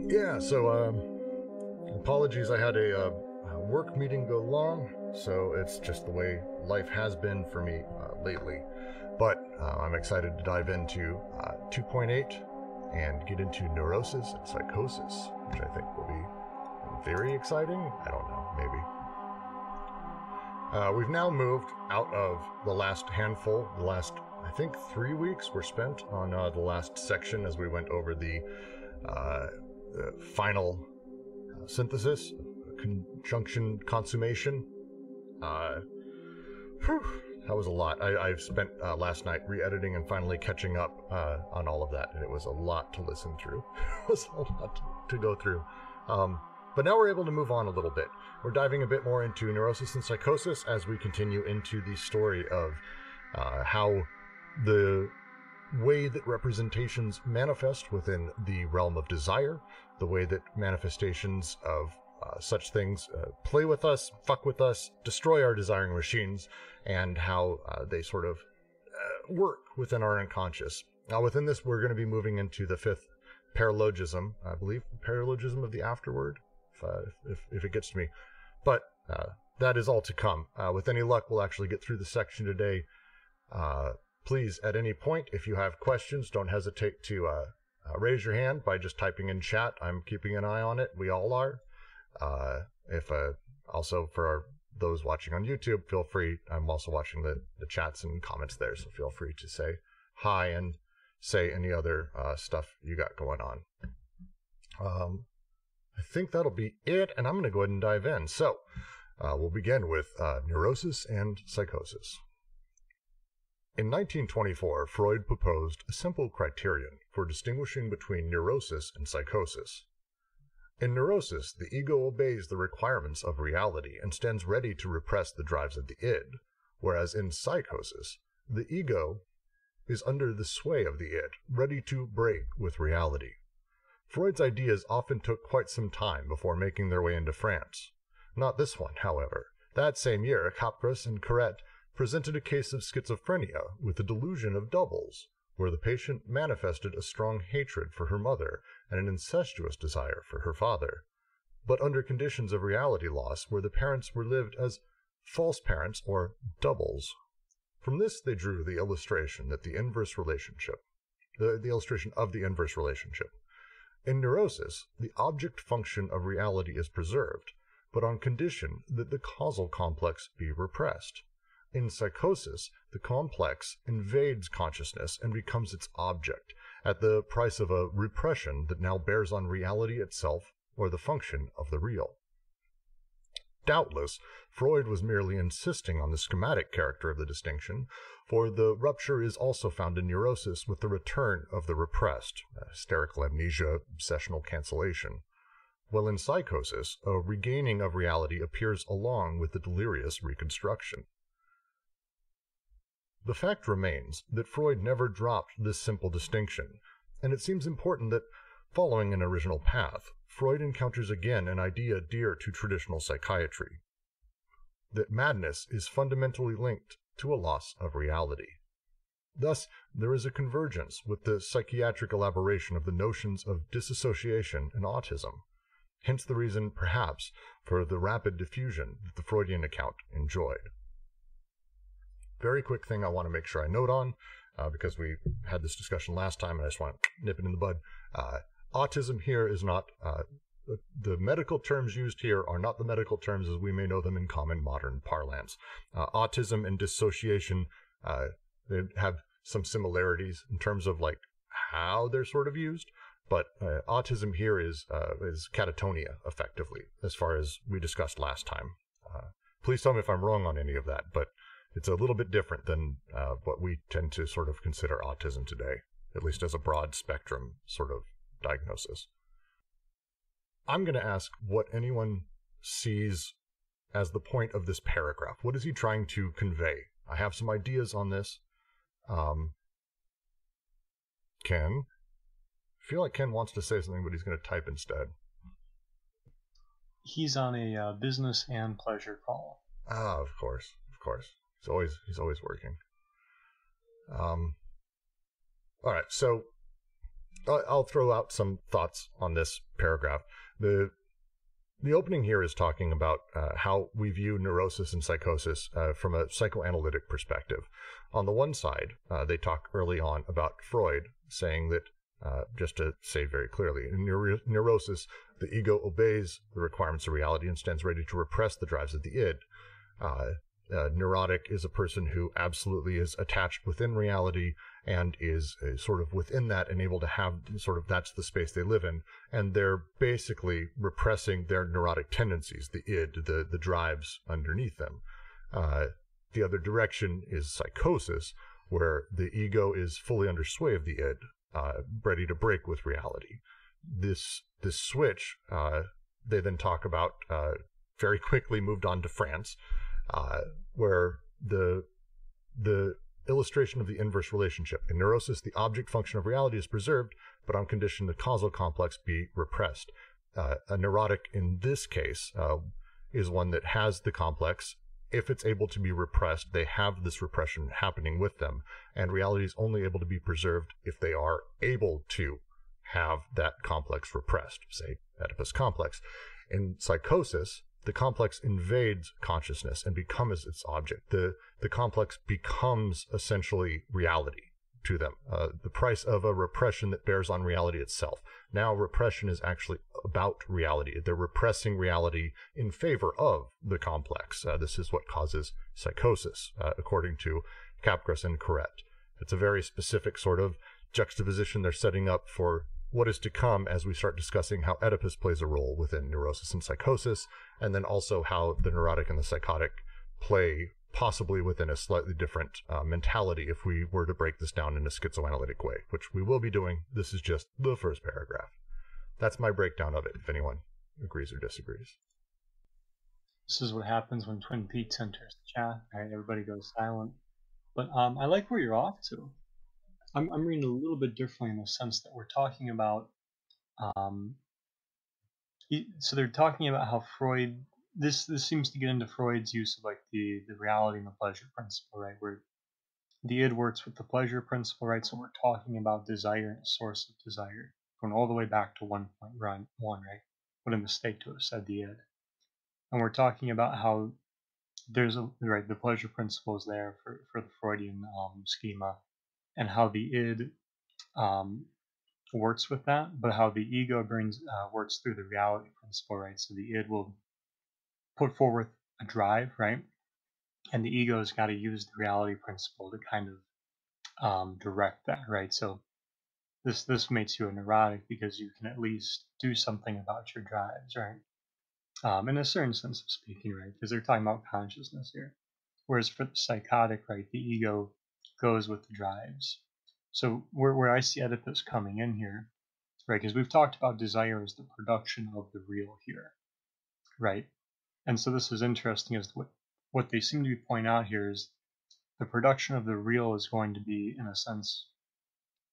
Yeah, so apologies, I had a work meeting go long, so it's just the way life has been for me lately. But I'm excited to dive into 2.8 and get into neurosis and psychosis, which I think will be very exciting. I don't know, maybe. We've now moved out of the last handful. The last, I think, 3 weeks were spent on the last section as we went over the final synthesis, conjunction consummation. That was a lot. I've spent last night re-editing and finally catching up on all of that, and it was a lot to listen through. It was a lot to go through. But now we're able to move on a little bit. We're diving a bit more into neurosis and psychosis as we continue into the story of how the way that representations manifest within the realm of desire, the way that manifestations of such things play with us, fuck with us, destroy our desiring machines, and how they sort of work within our unconscious. Now, within this, we're going to be moving into the fifth paralogism, I believe, paralogism of the Afterward, if it gets to me. But that is all to come. With any luck, we'll actually get through the section today. Please, at any point, if you have questions, don't hesitate to raise your hand by just typing in chat. I'm keeping an eye on it. We all are. Also for those watching on YouTube, feel free. I'm also watching the chats and comments there, so feel free to say hi and say any other stuff you got going on. I think that'll be it, and I'm going to go ahead and dive in. So, we'll begin with neurosis and psychosis. In 1924, Freud proposed a simple criterion for distinguishing between neurosis and psychosis. In neurosis, the ego obeys the requirements of reality and stands ready to repress the drives of the id, whereas in psychosis, the ego is under the sway of the id, ready to break with reality. Freud's ideas often took quite some time before making their way into France. Not this one, however. That same year, Capgras and Carrette presented a case of schizophrenia with the delusion of doubles, where the patient manifested a strong hatred for her mother and an incestuous desire for her father, but under conditions of reality loss where the parents were lived as false parents or doubles. From this they drew the illustration that the inverse relationship, the illustration of the inverse relationship. In neurosis, the object function of reality is preserved, but on condition that the causal complex be repressed. In psychosis, the complex invades consciousness and becomes its object, at the price of a repression that now bears on reality itself or the function of the real. Doubtless, Freud was merely insisting on the schematic character of the distinction, for the rupture is also found in neurosis with the return of the repressed, hysterical amnesia, obsessional cancellation, while in psychosis, a regaining of reality appears along with the delirious reconstruction. The fact remains that Freud never dropped this simple distinction, and it seems important that, following an original path, Freud encounters again an idea dear to traditional psychiatry, that madness is fundamentally linked to a loss of reality. Thus, there is a convergence with the psychiatric elaboration of the notions of disassociation and autism, hence the reason, perhaps, for the rapid diffusion that the Freudian account enjoyed. Very quick thing I want to make sure I note on, because we had this discussion last time and I just want to nip it in the bud. Autism here is not, the medical terms used here are not the medical terms as we may know them in common modern parlance. Autism and dissociation, they have some similarities in terms of like how they're sort of used, but autism here is catatonia, effectively, as far as we discussed last time. Please tell me if I'm wrong on any of that, but it's a little bit different than what we tend to sort of consider autism today, at least as a broad spectrum sort of diagnosis. I'm going to ask what anyone sees as the point of this paragraph. What is he trying to convey? I have some ideas on this. Ken? I feel like Ken wants to say something, but he's going to type instead. He's on a business and pleasure call. Ah, of course. He's always working. All right, so I'll throw out some thoughts on this paragraph. The opening here is talking about how we view neurosis and psychosis from a psychoanalytic perspective. On the one side, they talk early on about Freud, saying that, just to say very clearly, in neurosis, the ego obeys the requirements of reality and stands ready to repress the drives of the id. Neurotic is a person who absolutely is attached within reality and is sort of within that and able to have sort of, that's the space they live in, and they're basically repressing their neurotic tendencies, the id, the drives underneath them. The other direction is psychosis, where the ego is fully under sway of the id, ready to break with reality. This switch, they then talk about, very quickly moved on to France, where the illustration of the inverse relationship. In neurosis, the object function of reality is preserved, but on condition the causal complex be repressed. A neurotic in this case is one that has the complex. If it's able to be repressed, they have this repression happening with them, and reality is only able to be preserved if they are able to have that complex repressed, say Oedipus complex. In psychosis, the complex invades consciousness and becomes its object. The complex becomes essentially reality to them, the price of a repression that bears on reality itself. Now repression is actually about reality. They're repressing reality in favor of the complex. This is what causes psychosis, according to Capgras and Corrette. It's a very specific sort of juxtaposition they're setting up for what is to come as we start discussing how Oedipus plays a role within neurosis and psychosis, and then also how the neurotic and the psychotic play possibly within a slightly different mentality if we were to break this down in a schizoanalytic way, which we will be doing. This is just the first paragraph. That's my breakdown of it, if anyone agrees or disagrees. This is what happens when Twin Peaks enters the chat. Right, everybody goes silent. But I like where you're off to. I'm reading a little bit differently in the sense that we're talking about. So they're talking about how Freud. This seems to get into Freud's use of like the reality and the pleasure principle, right? Where the id works with the pleasure principle, right? So we're talking about desire and source of desire, going all the way back to 1.1, right? What a mistake to have said the id. And we're talking about how there's the pleasure principle is there for the Freudian schema, and how the id works with that, but how the ego works through the reality principle, right? So the id will put forward a drive, right? And the ego's got to use the reality principle to kind of direct that, right? So this makes you a neurotic because you can at least do something about your drives, right? In a certain sense of speaking, right? Because they're talking about consciousness here. Whereas for the psychotic, right, the ego goes with the drives. So where I see Oedipus coming in here, right, because we've talked about desire as the production of the real here, right? And so this is interesting, as what they seem to be pointing out here is the production of the real is going to be, in a sense,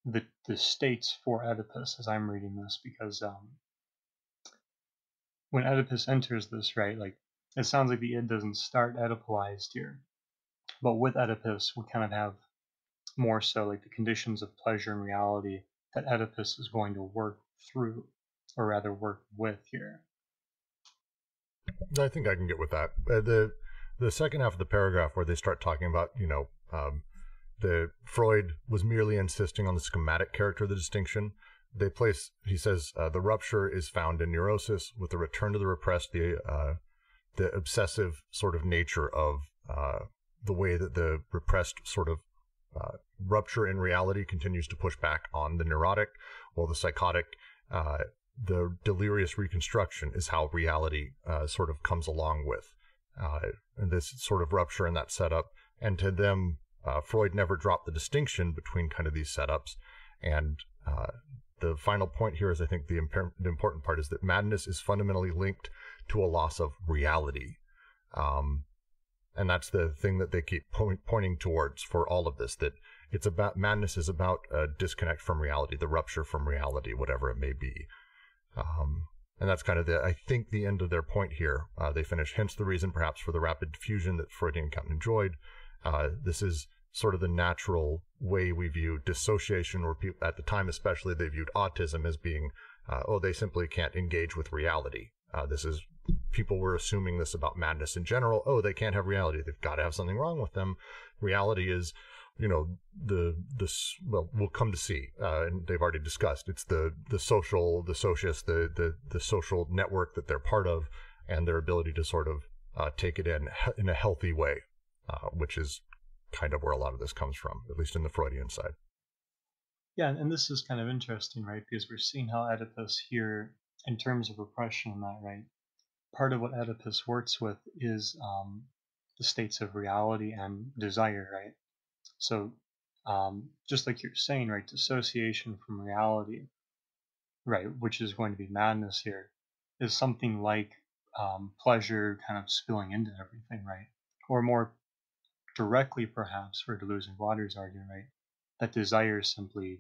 the states for Oedipus, as I'm reading this, because when Oedipus enters this, right, like it sounds like the id doesn't start Oedipalized here, but with Oedipus we kind of have more so like the conditions of pleasure and reality that Oedipus is going to work through, or rather work with here. I think I can get with that. The second half of the paragraph where they start talking about, the Freud was merely insisting on the schematic character of the distinction. He says, the rupture is found in neurosis with the return to the repressed, the obsessive sort of nature of the way that the repressed sort of rupture in reality continues to push back on the neurotic, while the psychotic, the delirious reconstruction is how reality sort of comes along with and this sort of rupture in that setup. And to them, Freud never dropped the distinction between kind of these setups. And the final point here is, I think the important part is that madness is fundamentally linked to a loss of reality. And that's the thing that they keep pointing towards for all of this, that it's about, madness is about a disconnect from reality, the rupture from reality, whatever it may be. And that's kind of I think the end of their point here. They finish, hence the reason perhaps for the rapid diffusion that Freudian account enjoyed. This is sort of the natural way we view dissociation, or people at the time especially, they viewed autism as being, they simply can't engage with reality. People were assuming this about madness in general. Oh, they can't have reality. They've got to have something wrong with them. Reality is, we'll come to see, and they've already discussed, it's the social, the socius, the social network that they're part of, and their ability to sort of take it in a healthy way, which is kind of where a lot of this comes from, at least in the Freudian side. Yeah, and this is kind of interesting, right? Because we're seeing how Oedipus here, in terms of repression and that, right? Part of what Oedipus works with is the states of reality and desire, right? So, just like you're saying, right, dissociation from reality, right, which is going to be madness here, is something like pleasure kind of spilling into everything, right? Or more directly, perhaps, for Deleuze and Guattari's argument, right, that desire simply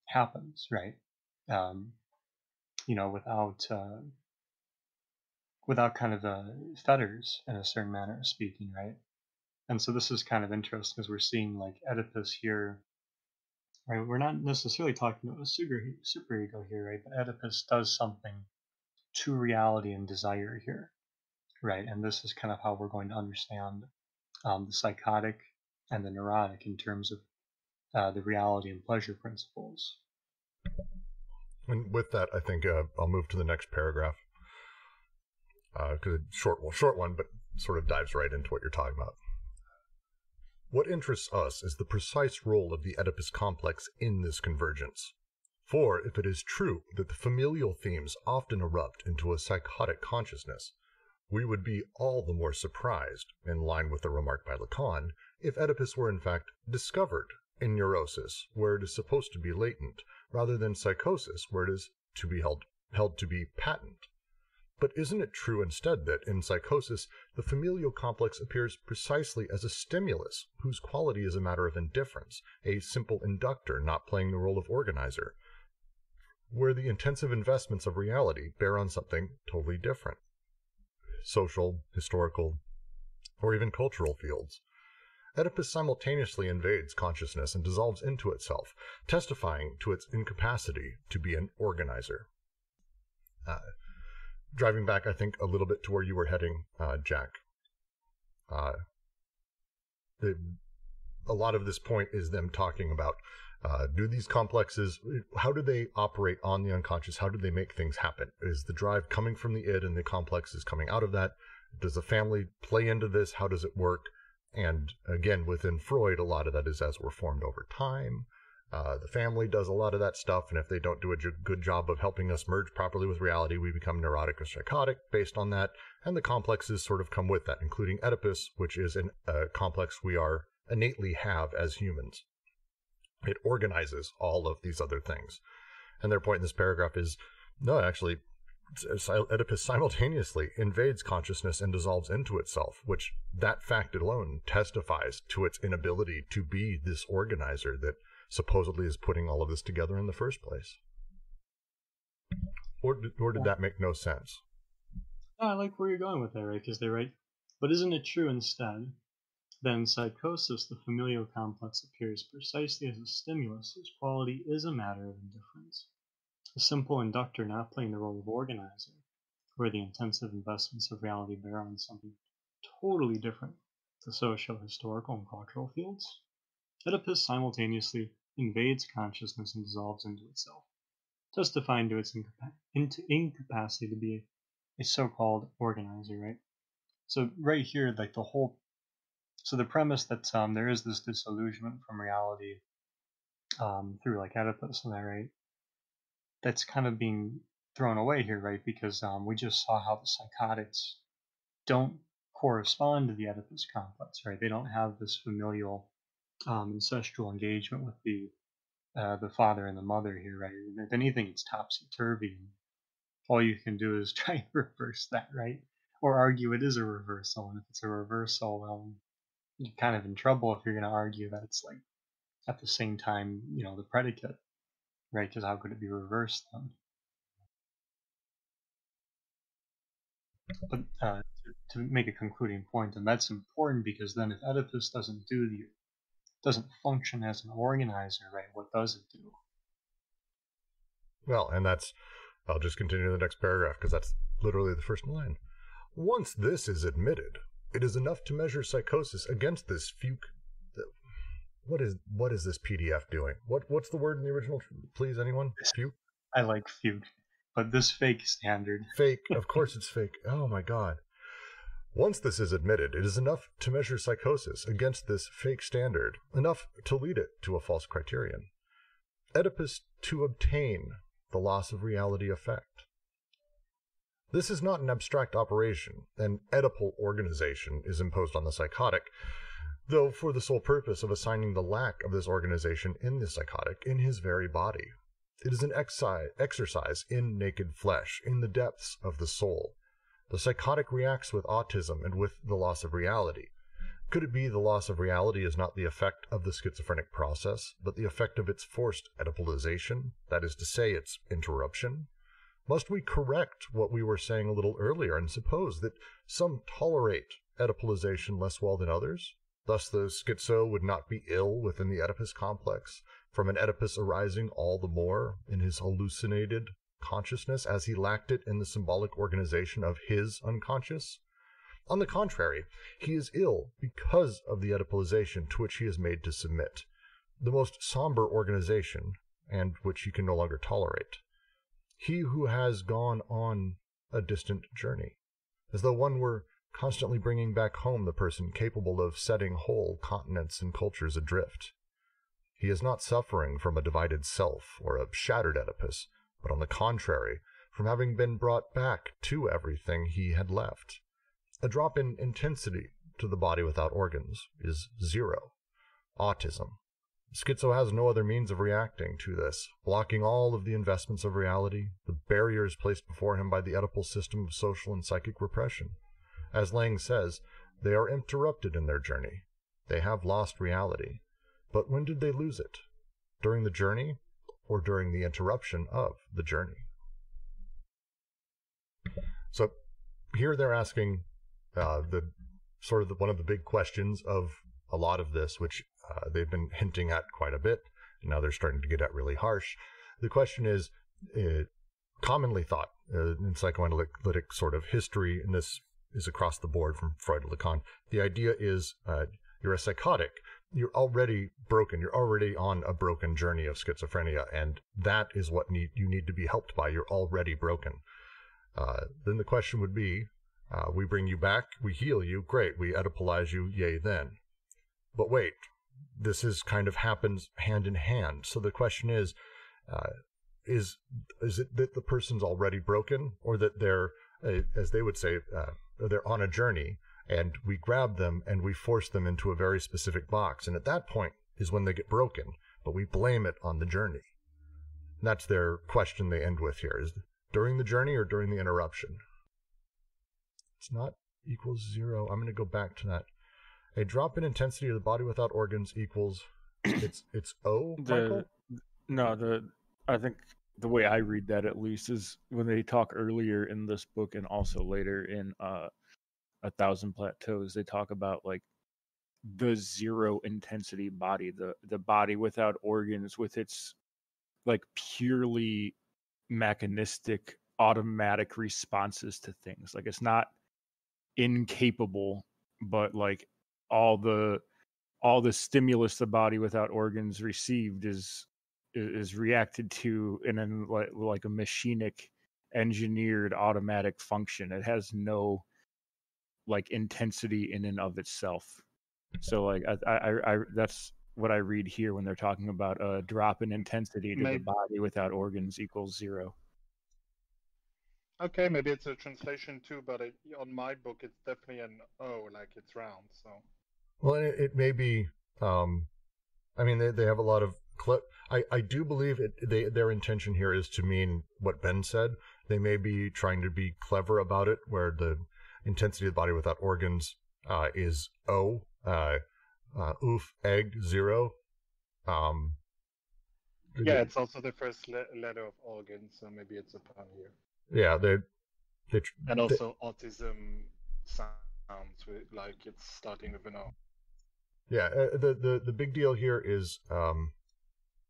happens, right? Um, without kind of fetters in a certain manner of speaking, right? And so this is kind of interesting because we're seeing like Oedipus here, right? We're not necessarily talking about a superego here, right? But Oedipus does something to reality and desire here, right? And this is kind of how we're going to understand the psychotic and the neurotic in terms of the reality and pleasure principles. And with that, I think I'll move to the next paragraph, because it's short one, but sort of dives right into what you're talking about. What interests us is the precise role of the Oedipus complex in this convergence. For if it is true that the familial themes often erupt into a psychotic consciousness, we would be all the more surprised, in line with the remark by Lacan, if Oedipus were in fact discovered in neurosis, where it is supposed to be latent, rather than psychosis, where it is to be held to be patent. But isn't it true instead that, in psychosis, the familial complex appears precisely as a stimulus whose quality is a matter of indifference, a simple inductor not playing the role of organizer, where the intensive investments of reality bear on something totally different? Social, historical, or even cultural fields. Oedipus simultaneously invades consciousness and dissolves into itself, testifying to its incapacity to be an organizer. Driving back, I think, a little bit to where you were heading, Jack. A lot of this point is them talking about, do these complexes, how do they operate on the unconscious? How do they make things happen? Is the drive coming from the id and the complex is coming out of that? Does the family play into this? How does it work? And again, within Freud, a lot of that is as we're formed over time. The family does a lot of that stuff, and if they don't do a good job of helping us merge properly with reality, we become neurotic or psychotic based on that, and the complexes sort of come with that, including Oedipus, which is a complex we are innately have as humans. It organizes all of these other things. And their point in this paragraph is, no, actually, Oedipus simultaneously invades consciousness and dissolves into itself, which that fact alone testifies to its inability to be this organizer that supposedly is putting all of this together in the first place. Or did that make no sense? No, I like where you're going with that, right? Because they're right. But isn't it true instead that in psychosis the familial complex appears precisely as a stimulus whose quality is a matter of indifference? A simple inductor not playing the role of organizer, where the intensive investments of reality bear on something totally different to social, historical, and cultural fields? Oedipus simultaneously invades consciousness and dissolves into itself, testifying to its incapacity to be a so-called organizer, right? So right here, like the premise that there is this disillusionment from reality through like Oedipus and that, right? That's kind of being thrown away here, right? Because we just saw how the psychotics don't correspond to the Oedipus complex, right? They don't have this familial ancestral engagement with the father and the mother here, right? And if anything, it's topsy turvy. All you can do is try and reverse that, right? Or argue it is a reversal. And if it's a reversal, you're kind of in trouble if you're going to argue that it's like at the same time, the predicate, right? Because how could it be reversed then? But to make a concluding point, and that's important because then if Oedipus doesn't do doesn't function as an organizer, right? What does it do? Well, and I'll just continue the next paragraph because that's literally the first line. Once this is admitted, it is enough to measure psychosis against this fuke. What is this PDF doing? What's the word in the original? Please, anyone? Fuke? I like fugue, but this fake standard. Fake. Of course it's fake. Oh my god. Once this is admitted, it is enough to measure psychosis against this fake standard, enough to lead it to a false criterion. Oedipus to obtain the loss of reality effect. This is not an abstract operation. An Oedipal organization is imposed on the psychotic, though for the sole purpose of assigning the lack of this organization in the psychotic in his very body. It is an exercise in naked flesh, in the depths of the soul. The psychotic reacts with autism and with the loss of reality. Could it be the loss of reality is not the effect of the schizophrenic process, but the effect of its forced Oedipalization, that is to say, its interruption? Must we correct what we were saying a little earlier and suppose that some tolerate Oedipalization less well than others? Thus the schizo would not be ill within the Oedipus complex, from an Oedipus arising all the more in his hallucinated consciousness as he lacked it in the symbolic organization of his unconscious? On the contrary, he is ill because of the Oedipalization to which he is made to submit, the most somber organization, and which he can no longer tolerate. He who has gone on a distant journey, as though one were constantly bringing back home the person capable of setting whole continents and cultures adrift. He is not suffering from a divided self or a shattered Oedipus, but on the contrary, from having been brought back to everything he had left. A drop in intensity to the body without organs is 0. Autism. Schizo has no other means of reacting to this, blocking all of the investments of reality, the barriers placed before him by the Oedipal system of social and psychic repression. As Lang says, they are interrupted in their journey. They have lost reality. But when did they lose it? During the journey, or during the interruption of the journey? So here they're asking one of the big questions of a lot of this, which they've been hinting at quite a bit, and now they're starting to get at really harsh. The question is, commonly thought in psychoanalytic sort of history, and this is across the board from Freud to Lacan, the idea is you're a psychotic, you're already broken, you're already on a broken journey of schizophrenia, and that is what you need to be helped by. You're already broken. Then the question would be, we bring you back, we heal you, great, we Oedipalize you, yay then. But wait, this kind of happens hand in hand. So the question is it that the person's already broken, or that they're, as they would say, they're on a journey, and we grab them and we force them into a very specific box, and at that point is when they get broken, but we blame it on the journey. And that's their question they end with here, is during the journey or during the interruption? It's not equals 0. I'm going to go back to that. A drop in intensity of the body without organs equals, it's O, Michael? I think the way I read that, at least, is when they talk earlier in this book and also later in 1,000 Plateaus, they talk about like the 0 intensity body, the body without organs, with its like purely mechanistic automatic responses to things. Like, it's not incapable, but like all the stimulus the body without organs received is reacted to in like a machinic, engineered, automatic function. It has no like intensity in and of itself. So like I that's what I read here when they're talking about a drop in intensity to the body without organs equals 0. Okay, maybe it's a translation too, but on my book it's definitely an O, like it's round. So. Well, it may be. I mean, they have a lot of I do believe their intention here is to mean what Ben said. They may be trying to be clever about it, where the intensity of the body without organs is O, oof, egg, 0. Yeah, it's also the first letter of organ, so maybe it's a pun here. Yeah, and also autism sounds like it's starting with an O. Yeah, the big deal here is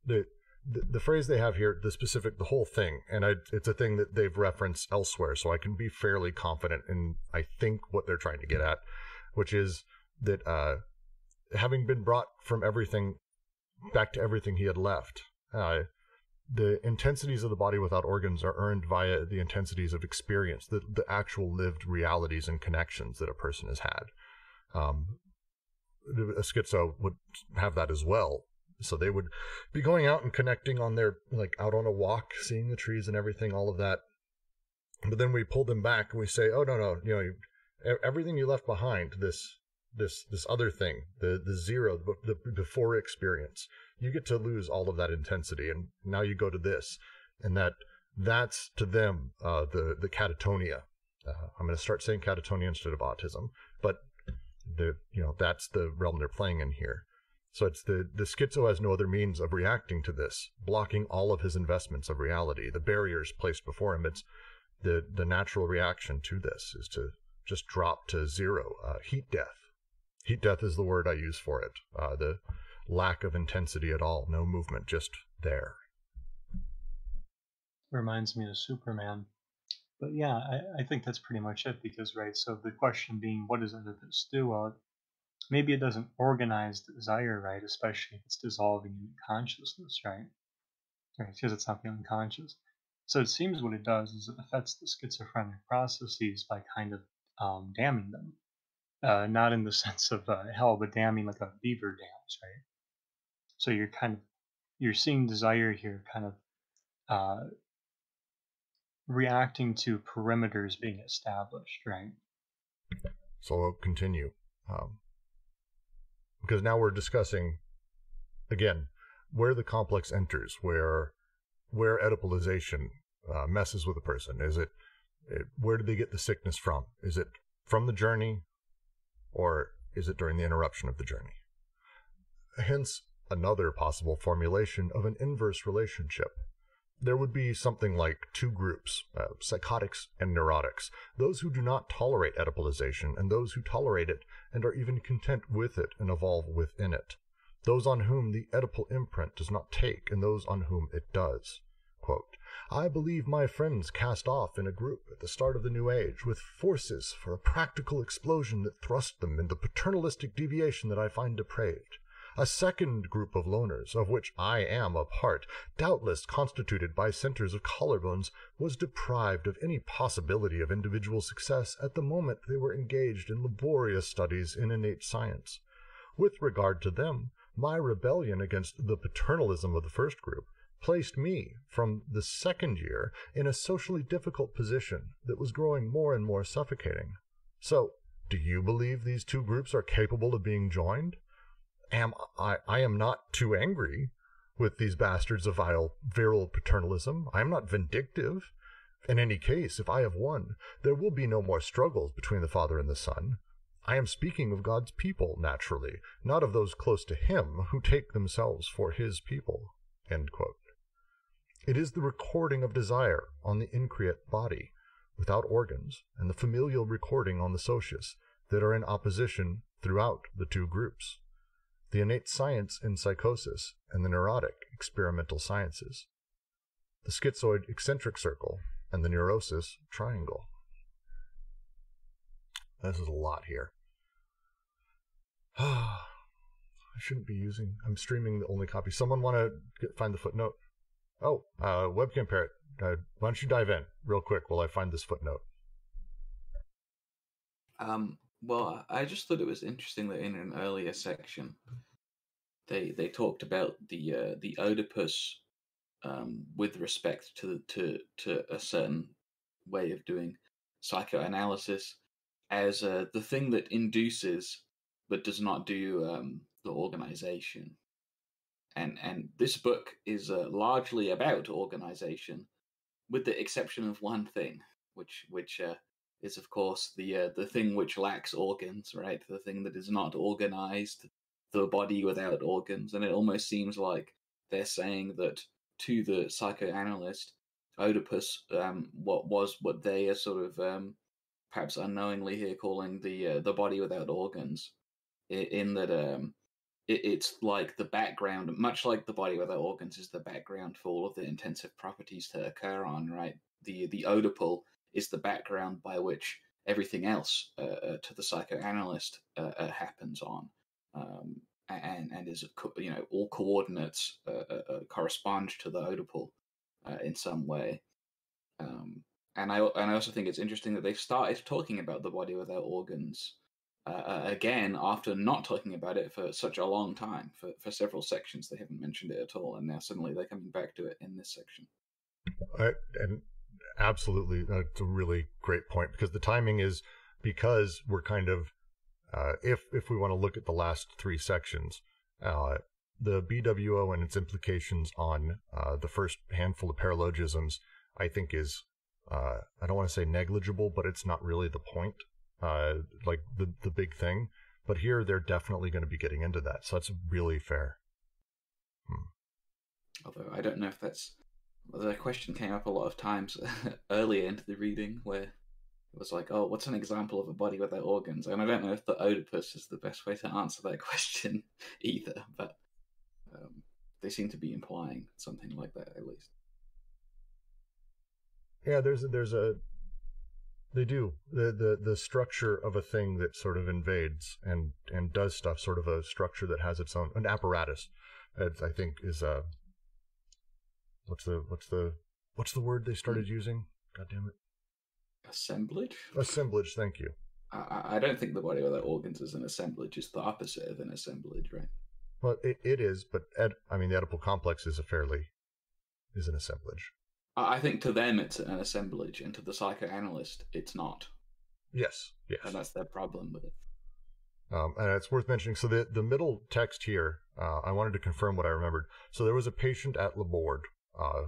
the phrase they have here, the whole thing, and it's a thing that they've referenced elsewhere, so I can be fairly confident in, I think, what they're trying to get at, which is that having been brought from everything back to everything he had left, the intensities of the body without organs are earned via the intensities of experience, the actual lived realities and connections that a person has had. A schizo would have that as well. So they would be going out and connecting on their, like, out on a walk, seeing the trees and everything, all of that. But then we pull them back and we say, oh, no, everything you left behind, this other thing, the zero, the before experience, you get to lose all of that intensity, and now you go to this, and that's to them the catatonia. I'm going to start saying catatonia instead of autism, but that's the realm they're playing in here. So it's the schizo has no other means of reacting to this, blocking all of his investments of reality, the barriers placed before him. It's the natural reaction to this is to just drop to zero. Heat death. Heat death is the word I use for it. The lack of intensity at all, no movement, just there. Reminds me of Superman. But yeah, I think that's pretty much it, because, right, so the question being, what does Oedipus do? Well, maybe it doesn't organize desire, right, especially if it's dissolving into consciousness, right? Right, because it's not feeling conscious. So it seems what it does is it affects the schizophrenic processes by kind of damming them. Not in the sense of hell, but damming like a beaver dams, right? So you're seeing desire here kind of reacting to perimeters being established, right? So I'll continue. Because now we're discussing, again, where the complex enters, where Oedipalization messes with a person. Where did they get the sickness from? Is it from the journey, or is it during the interruption of the journey? Hence, another possible formulation of an inverse relationship. There would be something like two groups, psychotics and neurotics, those who do not tolerate Oedipalization and those who tolerate it and are even content with it and evolve within it, those on whom the Oedipal imprint does not take and those on whom it does. Quote, I believe my friends cast off in a group at the start of the New Age with forces for a practical explosion that thrust them into paternalistic deviation that I find depraved. A second group of loners, of which I am a part, doubtless constituted by centers of collarbones, was deprived of any possibility of individual success at the moment they were engaged in laborious studies in innate science. With regard to them, my rebellion against the paternalism of the first group placed me, from the second year, in a socially difficult position that was growing more and more suffocating. So, do you believe these two groups are capable of being joined? I am not too angry with these bastards of virile paternalism. I am not vindictive. In any case, if I have won, there will be no more struggles between the Father and the Son. I am speaking of God's people, naturally, not of those close to him who take themselves for his people. End quote. It is the recording of desire on the increate body, without organs, and the familial recording on the socius, that are in opposition throughout the two groups. The innate science in psychosis and the neurotic experimental sciences, the schizoid eccentric circle and the neurosis triangle. This is a lot here. I shouldn't be I'm streaming the only copy. Someone want to find the footnote? Oh, webcam parrot, why don't you dive in real quick while I find this footnote? Well, I just thought it was interesting that in an earlier section, they talked about the Oedipus with respect to a certain way of doing psychoanalysis as the thing that induces but does not do the organization. And this book is largely about organization, with the exception of one thing, which is of course the thing which lacks organs, right? The thing that is not organized, the body without organs. And it almost seems like they're saying that to the psychoanalyst, Oedipus, what they are sort of perhaps unknowingly here calling the body without organs, in that it's like the background, much like the body without organs is the background for all of the intensive properties to occur on, right? The Oedipal is the background by which everything else to the psychoanalyst happens on, and is all coordinates correspond to the Oedipal in some way. And I also think it's interesting that they've started talking about the body without organs again after not talking about it for such a long time. For several sections, they haven't mentioned it at all, and now suddenly they're coming back to it in this section. And absolutely, it's a really great point, because the timing is, because we're kind of, if we want to look at the last three sections, the BWO and its implications on the first handful of paralogisms, I think is, I don't want to say negligible, but it's not really the point, like the big thing. But here they're definitely going to be getting into that, so that's really fair. Although I don't know if that's... The question came up a lot of times earlier into the reading, where it was like, oh, what's an example of a body without organs? And I don't know if the Oedipus is the best way to answer that question either, but they seem to be implying something like that, at least. Yeah, they do. The structure of a thing that sort of invades and does stuff, sort of a structure that has its own, an apparatus, I think is what's the word they started using? God damn it. Assemblage? Assemblage, thank you. I don't think the body without organs is an assemblage. It's the opposite of an assemblage, right? Well, it is, but the Oedipal complex is an assemblage. I think to them it's an assemblage, and to the psychoanalyst it's not. Yes. And that's their problem with it. And it's worth mentioning, so the middle text here, I wanted to confirm what I remembered. So there was a patient at Laborde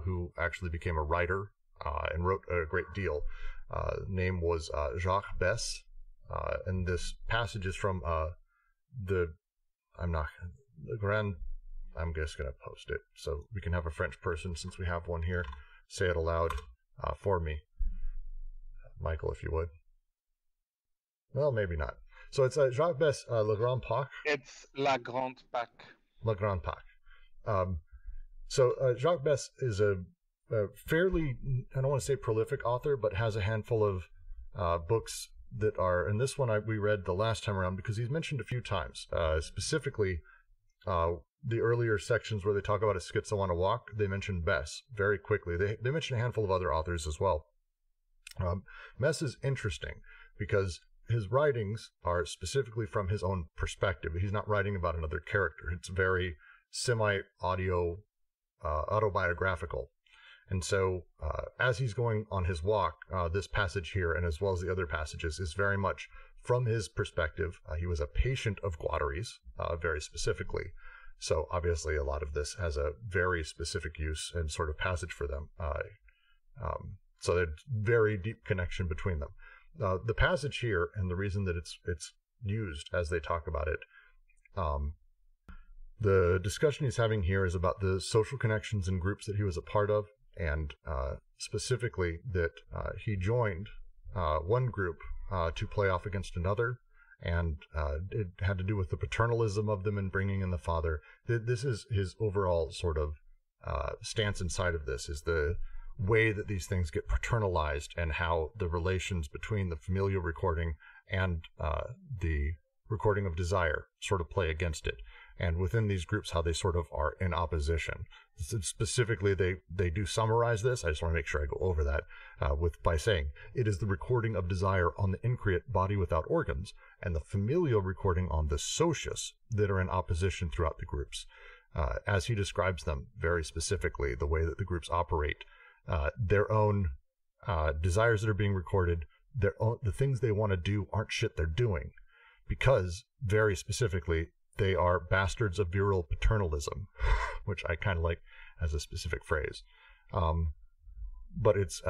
who actually became a writer and wrote a great deal. Name was Jacques Bess, and this passage is from I'm just going to post it so we can have a French person, since we have one here, say it aloud for me. Michael, if you would. Well, maybe not. So it's Jacques Bess, Le Grand Pack. It's La Grande Pack. Le Grand Pack. So Jacques Bess is a fairly, I don't want to say prolific author, but has a handful of books that are, and this one we read the last time around because he's mentioned a few times, specifically the earlier sections where they talk about a schizo on a walk, they mention Bess very quickly. They mention a handful of other authors as well. Bess is interesting because his writings are specifically from his own perspective. He's not writing about another character. It's very semi-audio, autobiographical. And so as he's going on his walk, this passage here, and as well as the other passages, is very much from his perspective. He was a patient of Guattari's, very specifically. So obviously a lot of this has a very specific use and sort of passage for them. So there's very deep connection between them. The passage here, and the reason that it's used as they talk about it, the discussion he's having here is about the social connections and groups that he was a part of, and specifically that he joined one group to play off against another, and it had to do with the paternalism of them and bringing in the father. This is his overall sort of stance inside of this, is the way that these things get paternalized and how the relations between the familial recording and the recording of desire sort of play against it. And within these groups, how they sort of are in opposition. Specifically, they do summarize this. I just want to make sure I go over that by saying it is the recording of desire on the increate body without organs and the familial recording on the socius that are in opposition throughout the groups. As he describes them very specifically, the way that the groups operate, their own desires that are being recorded, the things they want to do aren't shit they're doing, because very specifically they are bastards of virile paternalism, which I kind of like as a specific phrase. But it's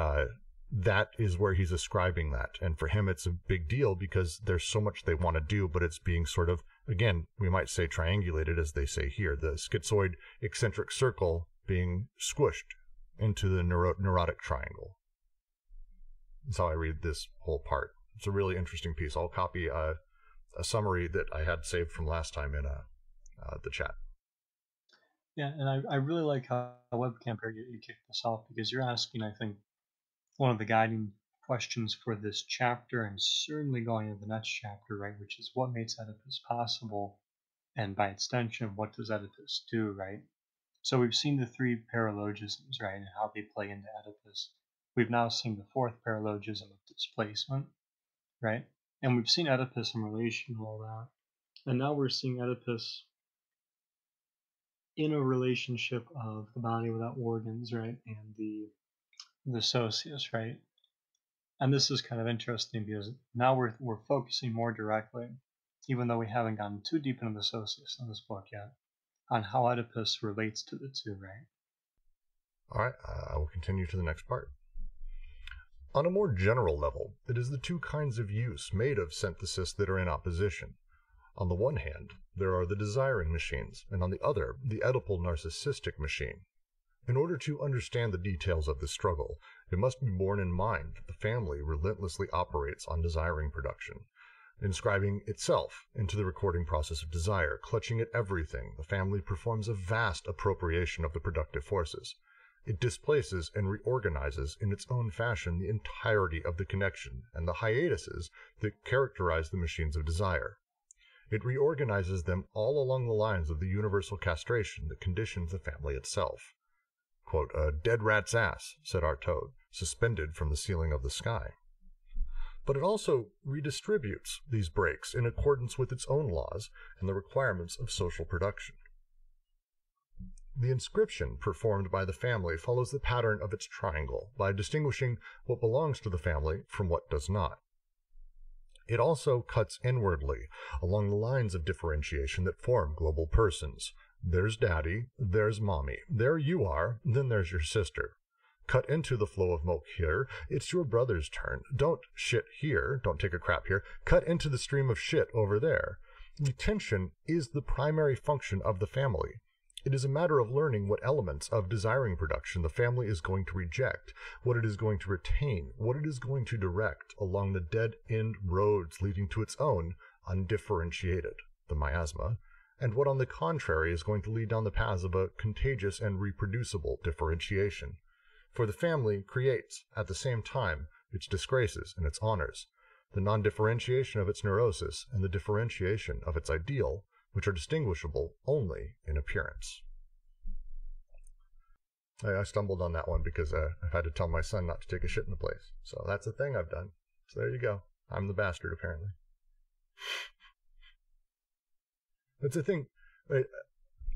that is where he's ascribing that, and for him it's a big deal because there's so much they want to do, but it's being sort of, again, we might say triangulated, as they say here, the schizoid eccentric circle being squished into the neurotic triangle. That's how I read this whole part. It's a really interesting piece. I'll copy a summary that I had saved from last time the chat. Yeah, and I really like how Webcam here you kicked this off, because you're asking, I think, one of the guiding questions for this chapter, and certainly going into the next chapter, right, which is what makes Oedipus possible, and by extension, what does Oedipus do, right? So we've seen the three paralogisms, right, and how they play into Oedipus. We've now seen the fourth paralogism of displacement, right? And we've seen Oedipus in relation to all that. And now we're seeing Oedipus in a relationship of the body without organs, right, and the socius, right? And this is kind of interesting because now we're focusing more directly, even though we haven't gotten too deep into the socius in this book yet, on how Oedipus relates to the two, right? All right, I will continue to the next part. On a more general level, it is the two kinds of use made of synthesis that are in opposition. On the one hand, there are the desiring machines, and on the other, the Oedipal narcissistic machine. In order to understand the details of this struggle, it must be borne in mind that the family relentlessly operates on desiring production, inscribing itself into the recording process of desire. Clutching at everything, the family performs a vast appropriation of the productive forces. It displaces and reorganizes in its own fashion the entirety of the connection and the hiatuses that characterize the machines of desire. It reorganizes them all along the lines of the universal castration that conditions the family itself. Quote, "A dead rat's ass," said our toad, suspended from the ceiling of the sky. But it also redistributes these breaks in accordance with its own laws and the requirements of social production. The inscription performed by the family follows the pattern of its triangle by distinguishing what belongs to the family from what does not. It also cuts inwardly along the lines of differentiation that form global persons. There's daddy, there's mommy, there you are, then there's your sister. Cut into the flow of milk here, it's your brother's turn. Don't shit here, don't take a crap here. Cut into the stream of shit over there. Retention is the primary function of the family. It is a matter of learning what elements of desiring production the family is going to reject, what it is going to retain, what it is going to direct along the dead-end roads leading to its own undifferentiated, the miasma, and what on the contrary is going to lead down the paths of a contagious and reproducible differentiation. For the family creates, at the same time, its disgraces and its honors, the non-differentiation of its neurosis and the differentiation of its ideal, which are distinguishable only in appearance. I stumbled on that one because I've had to tell my son not to take a shit in the place. So that's a thing I've done. So there you go. I'm the bastard, apparently. That's the thing.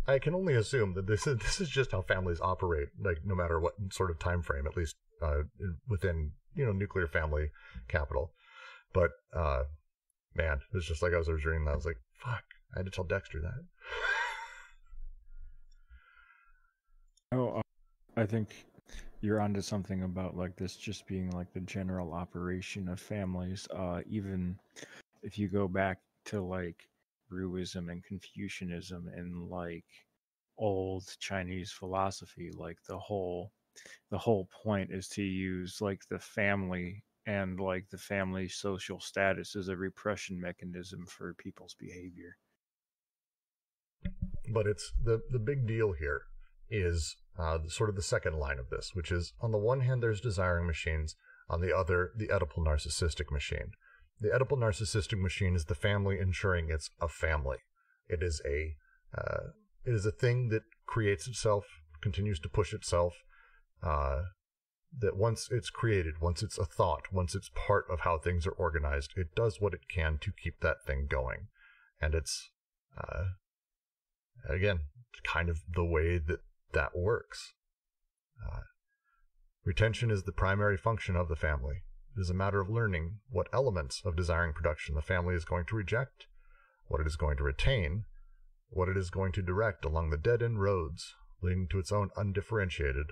I can only assume that this is just how families operate, like no matter what sort of time frame, at least within nuclear family capital. But man, it was just like I was reading that. I was like, fuck. I had to tell Dexter that. I think you're onto something about like this just being like the general operation of families. Even if you go back to like Buddhism and Confucianism and like old Chinese philosophy, like the whole point is to use like the family and like the family social status as a repression mechanism for people's behavior. But it's the big deal here is sort of the second line of this, which is on the one hand there's desiring machines, on the other the Oedipal narcissistic machine. The Oedipal narcissistic machine is the family ensuring it's a family. It is a thing that creates itself, continues to push itself. That once it's created, once it's a thought, once it's part of how things are organized, it does what it can to keep that thing going, and it's again kind of the way that works. Retention is the primary function of the family. It is a matter of learning what elements of desiring production the family is going to reject, what it is going to retain, what it is going to direct along the dead-end roads leading to its own undifferentiated,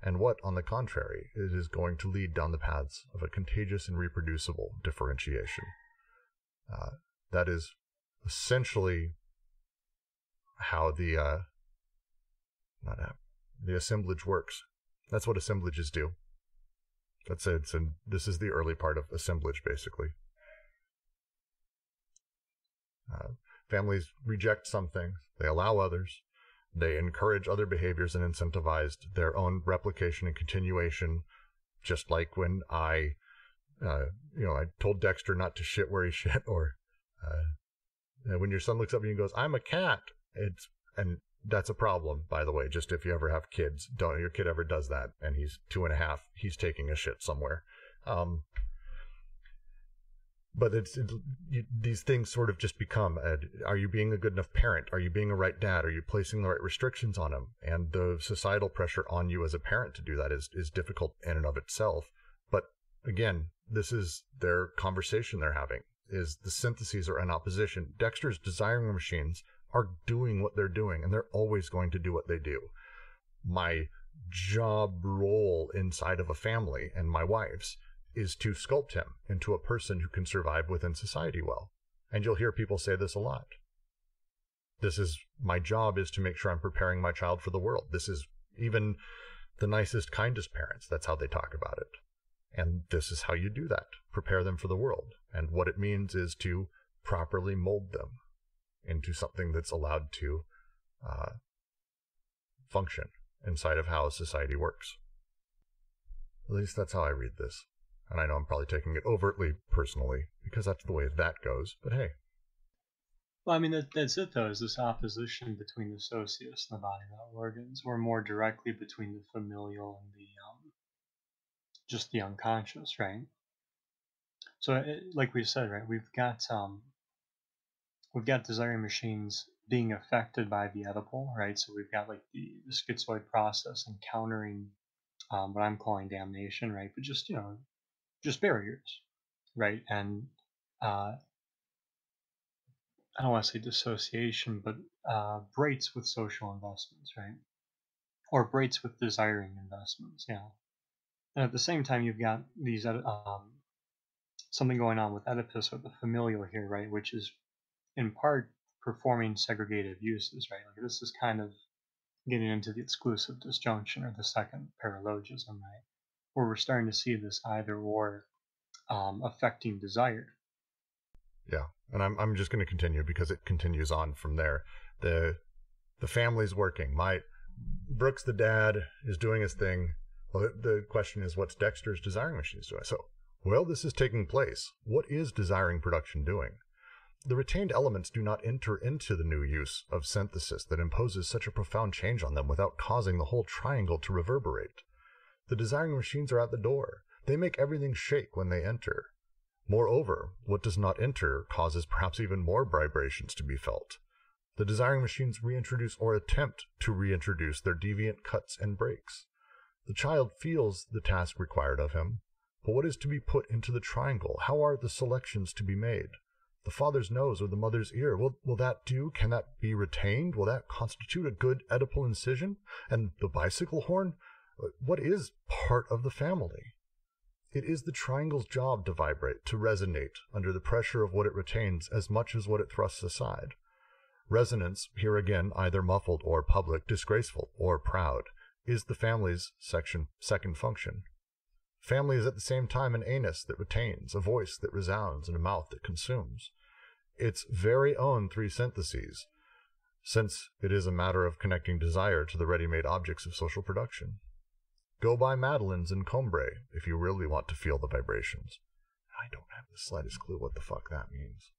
and what, on the contrary, it is going to lead down the paths of a contagious and reproducible differentiation. That is essentially how the assemblage works. That's what assemblages do. That's it. And this is the early part of assemblage, basically. Families reject some things, they allow others, they encourage other behaviors and incentivized their own replication and continuation, just like when I told Dexter not to shit where he shit, or when your son looks up at you and goes, "I'm a cat," and that's a problem, by the way. Just if you ever have kids, don't your kid ever does that, and he's 2.5, he's taking a shit somewhere. But these things sort of just become, are you being a good enough parent? Are you being a right dad? Are you placing the right restrictions on him? And the societal pressure on you as a parent to do that is difficult in and of itself. But again, this is their conversation they're having, is the syntheses are in opposition. Dexter's desiring machines are doing what they're doing, and they're always going to do what they do. My job role inside of a family, and my wife's, is to sculpt him into a person who can survive within society well. And you'll hear people say this a lot. My job is to make sure I'm preparing my child for the world. This is even the nicest, kindest parents. That's how they talk about it. And this is how you do that. Prepare them for the world. And what it means is to properly mold them into something that's allowed to function inside of how society works. At least that's how I read this. And I know I'm probably taking it overtly personally, because that's the way that goes, but hey. Well, I mean, that's it, though, is this opposition between the socius and the body without organs, or more directly between the familial and just the unconscious, right? So, like we said, right, we've got desiring machines being affected by the Oedipal, right? So we've got like the schizoid process encountering what I'm calling damnation, right? But just barriers, right? And I don't want to say dissociation, but breaks with social investments, right? Or breaks with desiring investments, yeah. And at the same time, you've got these something going on with Oedipus or the familial here, right? Which is in part performing segregative uses, right? Like this is kind of getting into the exclusive disjunction or the second paralogism, right? Where we're starting to see this either or affecting desire. Yeah, and I'm just going to continue because it continues on from there. The family's working. Brooks, the dad, is doing his thing. Well, the question is, what's Dexter's desiring machines doing? So, well, this is taking place. What is desiring production doing? The retained elements do not enter into the new use of synthesis that imposes such a profound change on them without causing the whole triangle to reverberate. The desiring machines are at the door. They make everything shake when they enter. Moreover, what does not enter causes perhaps even more vibrations to be felt. The desiring machines reintroduce or attempt to reintroduce their deviant cuts and breaks. The child feels the task required of him, but what is to be put into the triangle? How are the selections to be made? The father's nose or the mother's ear, will that do? Can that be retained? Will that constitute a good Oedipal incision? And the bicycle horn? What is part of the family? It is the triangle's job to vibrate, to resonate under the pressure of what it retains as much as what it thrusts aside. Resonance, here again either muffled or public, disgraceful or proud, is the family's second function. Family is at the same time an anus that retains, a voice that resounds, and a mouth that consumes. Its very own three syntheses, since it is a matter of connecting desire to the ready-made objects of social production. Go buy Madeleines and Combray if you really want to feel the vibrations. I don't have the slightest clue what the fuck that means.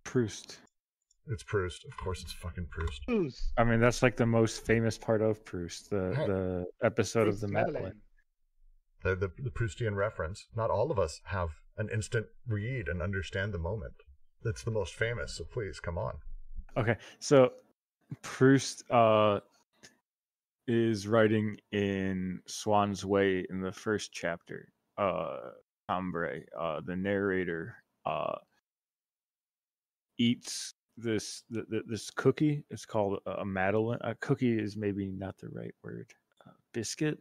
Proust. It's Proust. Of course it's fucking Proust. I mean, that's like the most famous part of Proust, the episode Proust of the Madeleine. The Proustian reference. Not all of us have an instant read and understand the moment. That's the most famous, so please, come on. Okay, so Proust is writing in Swan's Way in the first chapter. Combray, the narrator, eats this cookie. It's called a Madeleine. A cookie is maybe not the right word. Biscuit.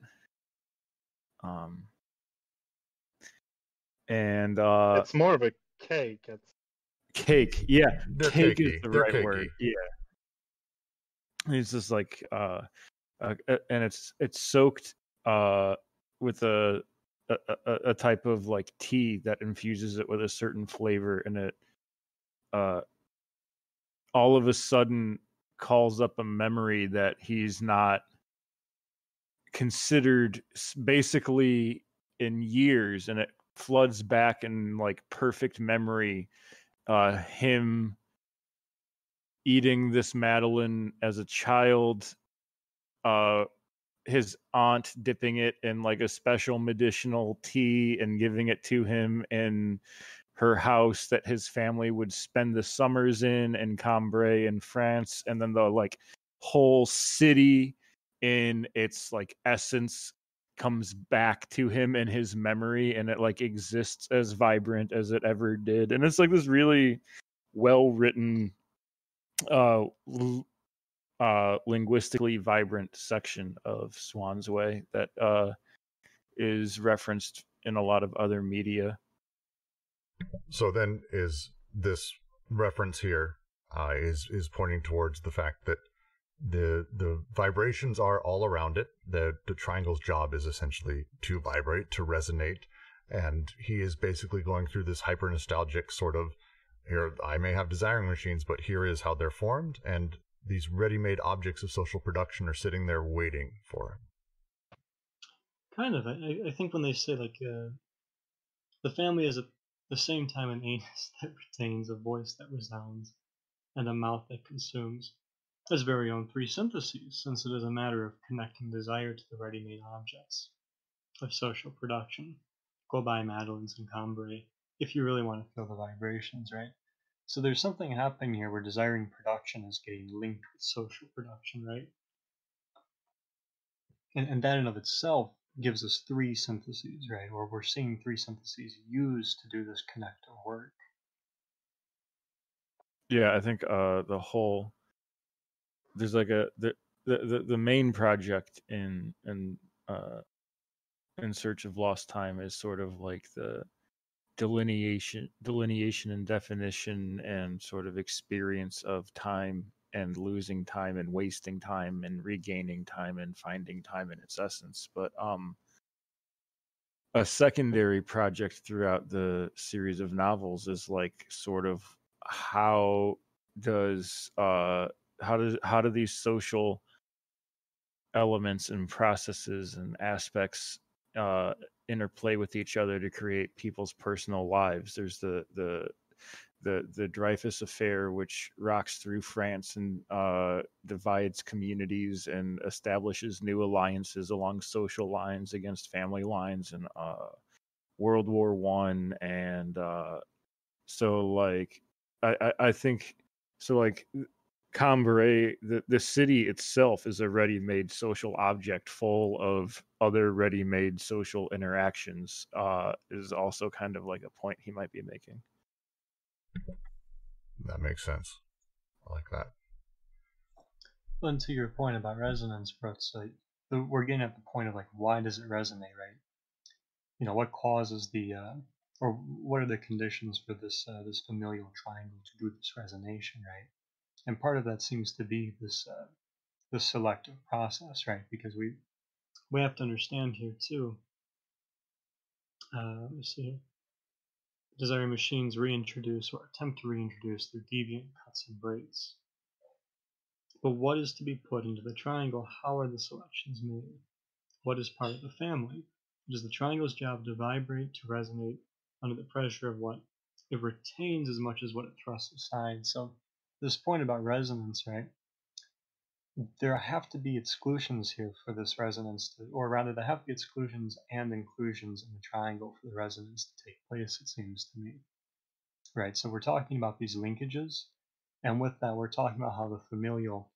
And it's more of a cake. It's cake. Yeah, They're cake cakey. is the They're right cakey. word. Yeah. It's just like and it's soaked with a type of like tea that infuses it with a certain flavor, and it all of a sudden calls up a memory that he's not considered basically in years, and it floods back in like perfect memory, him eating this Madeleine as a child, his aunt dipping it in like a special medicinal tea and giving it to him in her house that his family would spend the summers in Cambrai in France, and then the like whole city in its like essence comes back to him in his memory, and it like exists as vibrant as it ever did. And it's like this really well written linguistically vibrant section of Swan's Way that is referenced in a lot of other media. So then is this reference here is pointing towards the fact that the vibrations are all around it. The triangle's job is essentially to vibrate, to resonate, and he is basically going through this hyper nostalgic sort of, here I may have desiring machines, but here is how they're formed, and these ready-made objects of social production are sitting there waiting for him. Kind of. I think when they say like the family is at the same time an anus that retains, a voice that resounds, and a mouth that consumes, its very own three syntheses, since it is a matter of connecting desire to the ready-made objects of social production. Go buy Madeleines and Cambrai if you really want to feel the vibrations, right? So there's something happening here where desiring production is getting linked with social production, right? And that in of itself gives us three syntheses, right? Or we're seeing three syntheses used to do this connective work. Yeah, I think the whole, there's like the main project in Search of Lost Time is sort of like the delineation and definition and sort of experience of time and losing time and wasting time and regaining time and finding time in its essence. But a secondary project throughout the series of novels is like sort of how do these social elements and processes and aspects interplay with each other to create people's personal lives. There's the Dreyfus affair, which rocks through France and divides communities and establishes new alliances along social lines against family lines, and World War I. And so like I think so like Cambrai, the city itself is a ready-made social object full of other ready-made social interactions, is also kind of like a point he might be making. That makes sense. I like that. And to your point about resonance, Brooks, we're getting at the point of like, why does it resonate, right? You know, what causes or what are the conditions for this familial triangle to do this resonation, right? And part of that seems to be this selective process, right? Because we have to understand here too. Let me see. Desiring machines reintroduce or attempt to reintroduce their deviant cuts and breaks. But what is to be put into the triangle? How are the selections made? What is part of the family? It is the triangle's job to vibrate, to resonate under the pressure of what it retains as much as what it thrusts aside. So this point about resonance, right? There have to be exclusions here for this resonance, or rather, there have to be exclusions and inclusions in the triangle for the resonance to take place, it seems to me. Right, so we're talking about these linkages, and with that, we're talking about how the familial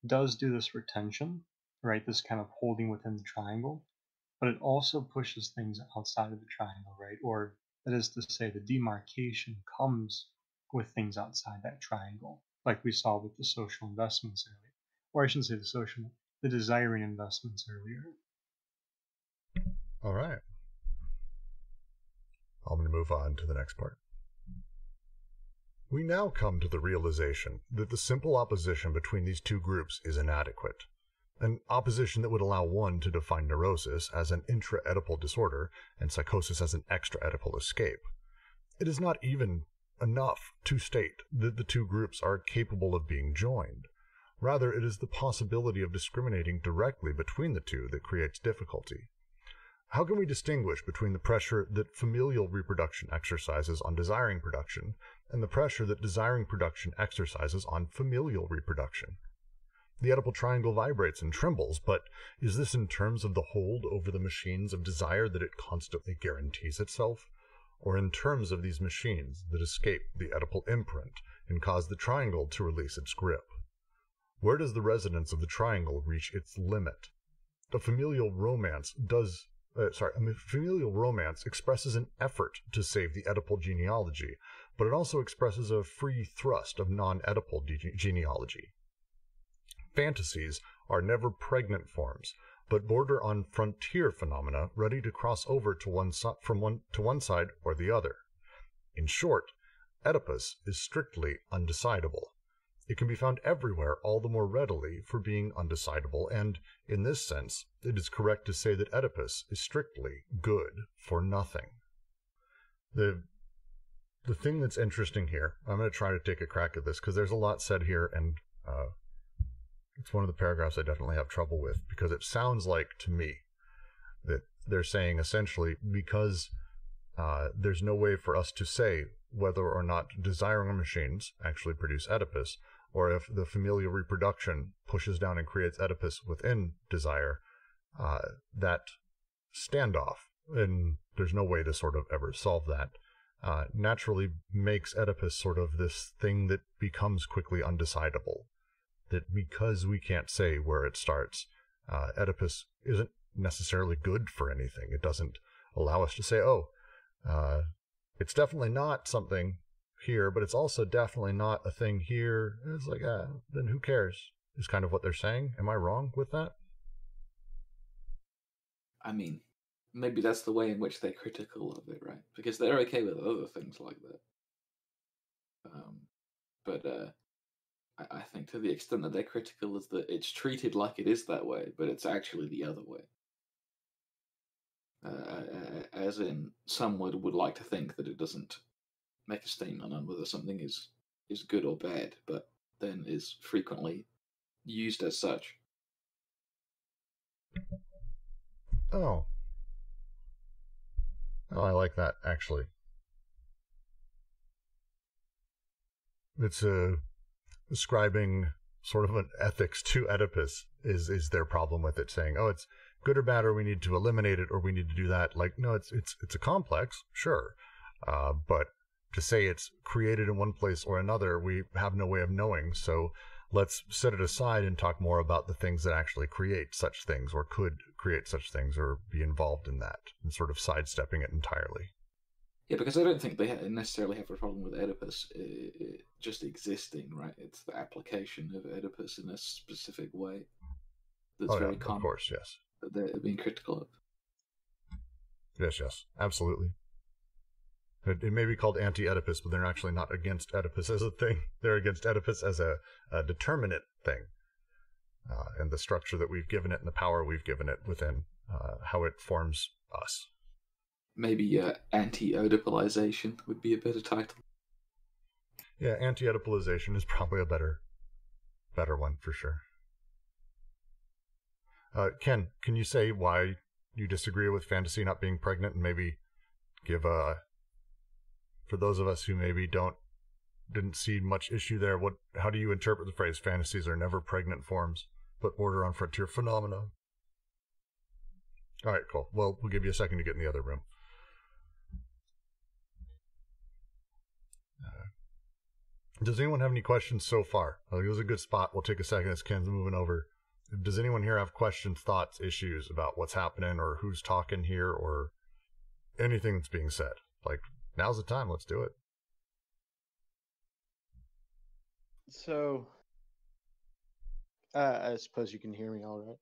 does do this retention, right, this kind of holding within the triangle, but it also pushes things outside of the triangle, right, or that is to say, the demarcation comes with things outside that triangle, like we saw with the social investments earlier. Or I shouldn't say the desiring investments earlier. All right. I'm going to move on to the next part. We now come to the realization that the simple opposition between these two groups is inadequate. An opposition that would allow one to define neurosis as an intra-Oedipal disorder and psychosis as an extra-Oedipal escape. It is not even enough to state that the two groups are capable of being joined. Rather, it is the possibility of discriminating directly between the two that creates difficulty. How can we distinguish between the pressure that familial reproduction exercises on desiring production and the pressure that desiring production exercises on familial reproduction? The Oedipal triangle vibrates and trembles, but is this in terms of the hold over the machines of desire that it constantly guarantees itself, or in terms of these machines that escape the Oedipal imprint and cause the triangle to release its grip? Where does the resonance of the triangle reach its limit? A familial romance expresses an effort to save the Oedipal genealogy, but it also expresses a free thrust of non-Oedipal genealogy. Fantasies are never pregnant forms, but border on frontier phenomena ready to cross over to one side or the other. In short, Oedipus is strictly undecidable. It can be found everywhere all the more readily for being undecidable, and, in this sense, it is correct to say that Oedipus is strictly good for nothing. The thing that's interesting here, I'm going to try to take a crack at this, because there's a lot said here, and it's one of the paragraphs I definitely have trouble with, because it sounds like, to me, that they're saying essentially, because there's no way for us to say whether or not desiring machines actually produce Oedipus, or if the familial reproduction pushes down and creates Oedipus within desire, that standoff, and there's no way to sort of ever solve that, naturally makes Oedipus sort of this thing that becomes quickly undecidable. That because we can't say where it starts, Oedipus isn't necessarily good for anything. It doesn't allow us to say, it's definitely not something here, but it's also definitely not a thing here. And it's like, then who cares? Is kind of what they're saying. Am I wrong with that? I mean, maybe that's the way in which they're critical of it, right? Because they're okay with other things like that. But I think to the extent that they're critical is that it's treated like it is that way, but it's actually the other way. As in, some would like to think that it doesn't make a statement on whether something is good or bad, but then is frequently used as such. Oh, I like that, actually. It's ascribing sort of an ethics to Oedipus is their problem with it, saying, it's good or bad, or we need to eliminate it, or we need to do that. Like, no, it's a complex, sure, but to say it's created in one place or another, we have no way of knowing, so let's set it aside and talk more about the things that actually create such things, or could create such things, or be involved in that, and sort of sidestepping it entirely. Yeah, because I don't think they necessarily have a problem with Oedipus just existing, right? It's the application of Oedipus in a specific way that's very common. Of course, yes. That they're being critical of. Yes, absolutely. It may be called anti-Oedipus, but they're actually not against Oedipus as a thing. They're against Oedipus as a determinate thing, and the structure that we've given it and the power we've given it within how it forms us. Maybe anti-Oedipalization would be a better title. Yeah, anti-Oedipalization is probably a better one for sure. Ken, can you say why you disagree with fantasy not being pregnant, and maybe give for those of us who maybe didn't see much issue there, how do you interpret the phrase fantasies are never pregnant forms, but border on frontier phenomena? All right, cool. Well, we'll give you a second to get in the other room. Does anyone have any questions so far? It was a good spot. We'll take a second as Ken's moving over. Does anyone here have questions, thoughts, issues about what's happening, or who's talking here, or anything that's being said? Like, now's the time. Let's do it. So, I suppose you can hear me all right.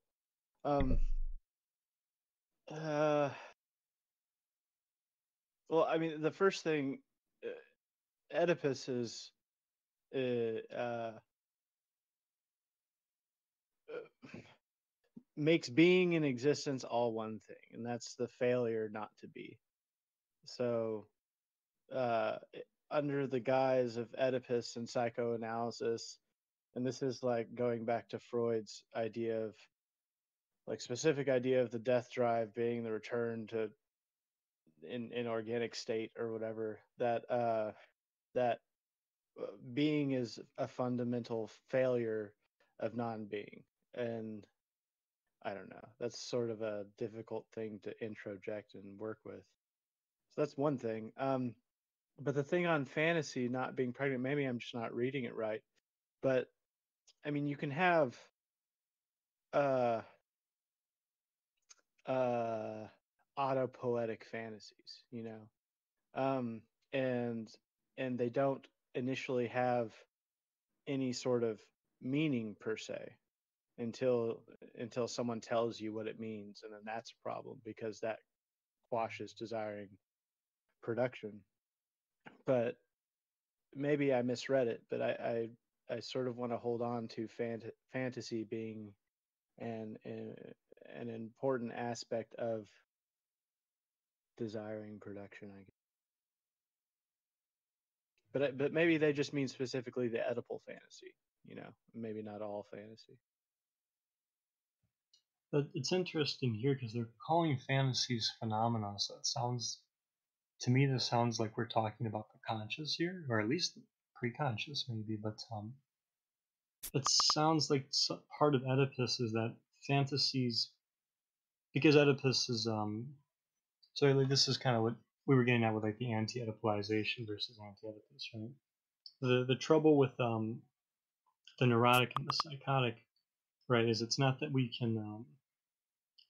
Well, I mean, the first thing, Oedipus is makes being in existence all one thing, and that's the failure not to be. So under the guise of Oedipus and psychoanalysis, and this is like going back to Freud's idea of like specific idea of the death drive being the return to in organic state or whatever, that being is a fundamental failure of non-being. And I don't know, that's sort of a difficult thing to introject and work with. So that's one thing. But the thing on fantasy not being pregnant, maybe I'm just not reading it right, but I mean, you can have autopoetic fantasies, you know, and they don't initially have any sort of meaning per se until someone tells you what it means, and then that's a problem because that quashes desiring production. But maybe I misread it, but I sort of want to hold on to fantasy being an important aspect of desiring production, I guess. But maybe they just mean specifically the Oedipal fantasy, you know, maybe not all fantasy. But it's interesting here because they're calling fantasies phenomena, so it sounds, to me, this sounds like we're talking about the conscious here, or at least the pre-conscious maybe, but it sounds like part of Oedipus is that fantasies, because Oedipus is, so like this is kind of what we were getting at with like the anti-Oedipalization versus anti-Oedipus, right? The trouble with the neurotic and the psychotic, right, is it's not that we can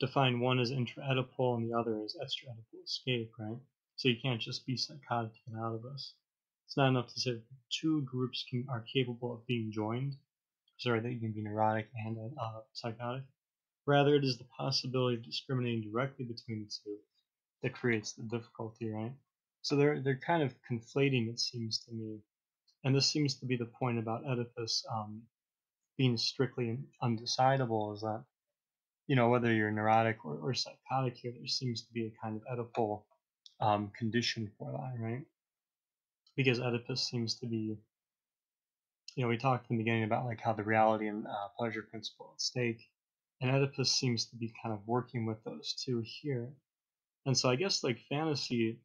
define one as intra-Oedipal and the other as extra-Oedipal escape, right? So you can't just be psychotic to get out of this. It's not enough to say that two groups are capable of being joined. Sorry, that you can be neurotic and psychotic. Rather, it is the possibility of discriminating directly between the two that creates the difficulty, right? So they're kind of conflating, it seems to me. And this seems to be the point about Oedipus being strictly undecidable, is that, you know, whether you're neurotic or psychotic here, there seems to be a kind of Oedipal condition for that, right? Because Oedipus seems to be, you know, we talked in the beginning about like how the reality and pleasure principle at stake, and Oedipus seems to be kind of working with those two here. And so I guess like fantasy,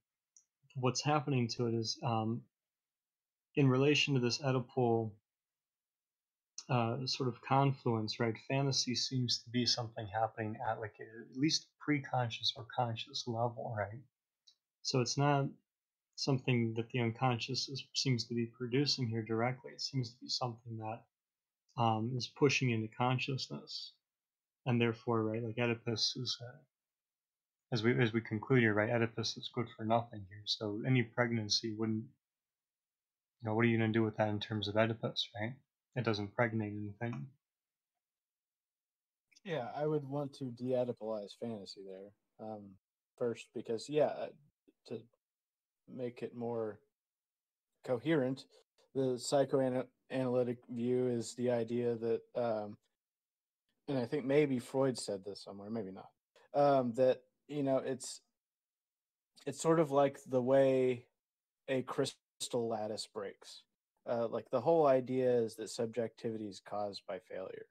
what's happening to it is in relation to this Oedipal sort of confluence, right? Fantasy seems to be something happening at like at least pre-conscious or conscious level, right? So it's not something that the unconscious seems to be producing here directly. It seems to be something that is pushing into consciousness, and therefore, right, like Oedipus is, as we conclude here, right, Oedipus is good for nothing here. So any pregnancy wouldn't, you know, what are you going to do with that in terms of Oedipus, right? It doesn't pregnate anything. Yeah, I would want to de-Oedipalize fantasy there first, because to make it more coherent, the psychoanalytic view is the idea that, and I think maybe Freud said this somewhere, maybe not, that, you know, it's sort of like the way a crystal lattice breaks. Like the whole idea is that subjectivity is caused by failure,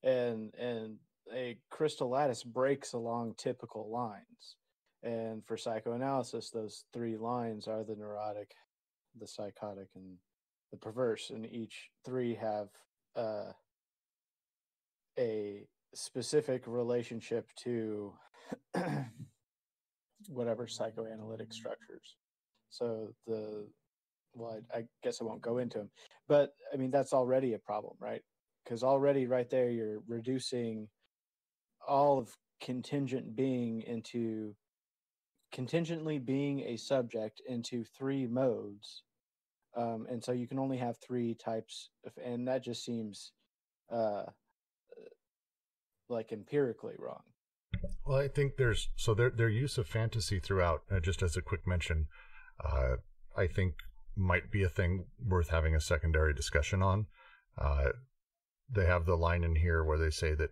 and a crystal lattice breaks along typical lines. And for psychoanalysis, those three lines are the neurotic, the psychotic, and the perverse, and each three have a specific relationship to whatever psychoanalytic structures. So I guess I won't go into them, but I mean, that's already a problem, right? Because already right there, you're reducing all of contingent being into contingently being a subject into three modes. And so you can only have three types of, and that just seems like empirically wrong. Well, I think their use of fantasy throughout, just as a quick mention, I think might be a thing worth having a secondary discussion on. They have the line in here where they say that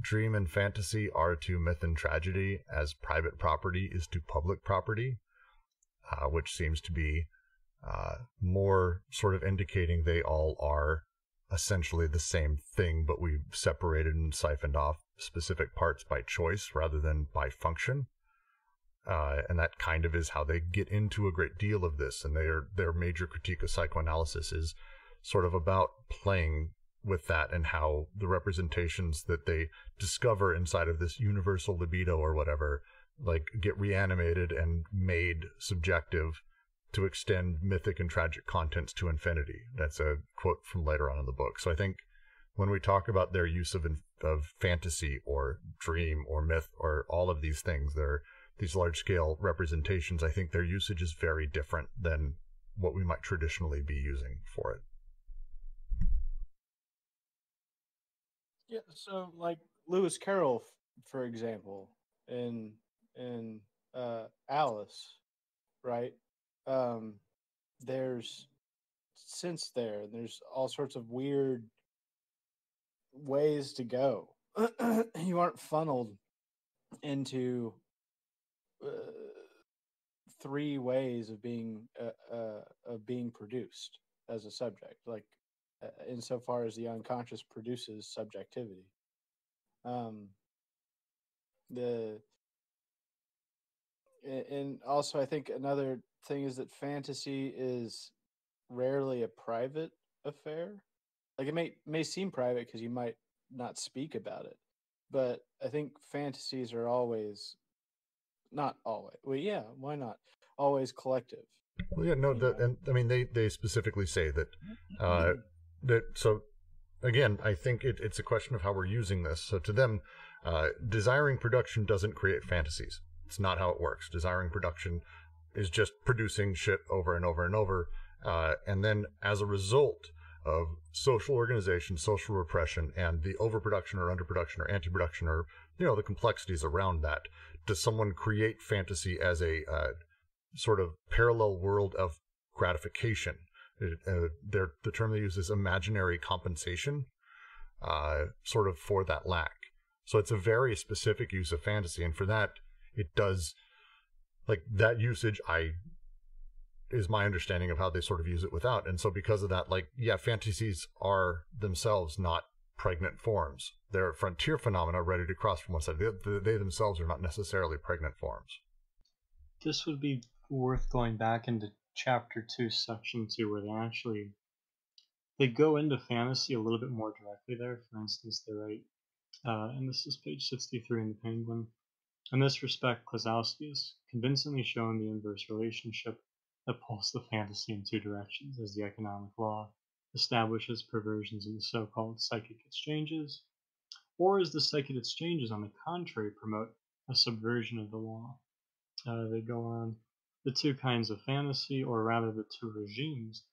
dream and fantasy are to myth and tragedy as private property is to public property, which seems to be more sort of indicating they all are essentially the same thing, but we've separated and siphoned off specific parts by choice rather than by function. And that kind of is how they get into a great deal of this. And their major critique of psychoanalysis is sort of about playing with that and how the representations that they discover inside of this universal libido or whatever, like, get reanimated and made subjective to extend mythic and tragic contents to infinity. That's a quote from later on in the book. So I think when we talk about their use of fantasy or dream or myth or all of these things, these large-scale representations, I think their usage is very different than what we might traditionally be using for it. Yeah, so like Lewis Carroll, for example, in Alice, right? There's synths there, and there's all sorts of weird ways to go. You aren't funneled into 3 ways of being produced as a subject, like insofar as the unconscious produces subjectivity. And also I think another thing is that fantasy is rarely a private affair. Like, it may seem private because you might not speak about it, but I think fantasies are always, not always, well, yeah, why not, always collective. Well, yeah, no, and I mean, they specifically say that, so again, I think it's a question of how we're using this. So to them, desiring production doesn't create fantasies. It's not how it works. Desiring production is just producing shit over and over and over. And then as a result of social organization, social repression, and the overproduction or underproduction or anti-production or, the complexities around that, does someone create fantasy as a sort of parallel world of gratification? The term they use is imaginary compensation, sort of for that lack. So it's a very specific use of fantasy, and for that, it does, like, that usage is my understanding of how they sort of use it without. And so because of that, like, yeah, fantasies are themselves not pregnant forms. They're frontier phenomena ready to cross from one side. They themselves are not necessarily pregnant forms. This would be worth going back into chapter 2, section 2, where they go into fantasy a little bit more directly there. For instance, they write, and this is page 63 in the Penguin, in this respect, Klosowski has convincingly shown the inverse relationship that pulls the fantasy in 2 directions, as the economic law establishes perversions in the so-called psychic exchanges, or as the psychic exchanges, on the contrary, promote a subversion of the law. They go on, the 2 kinds of fantasy, or rather the 2 regimes,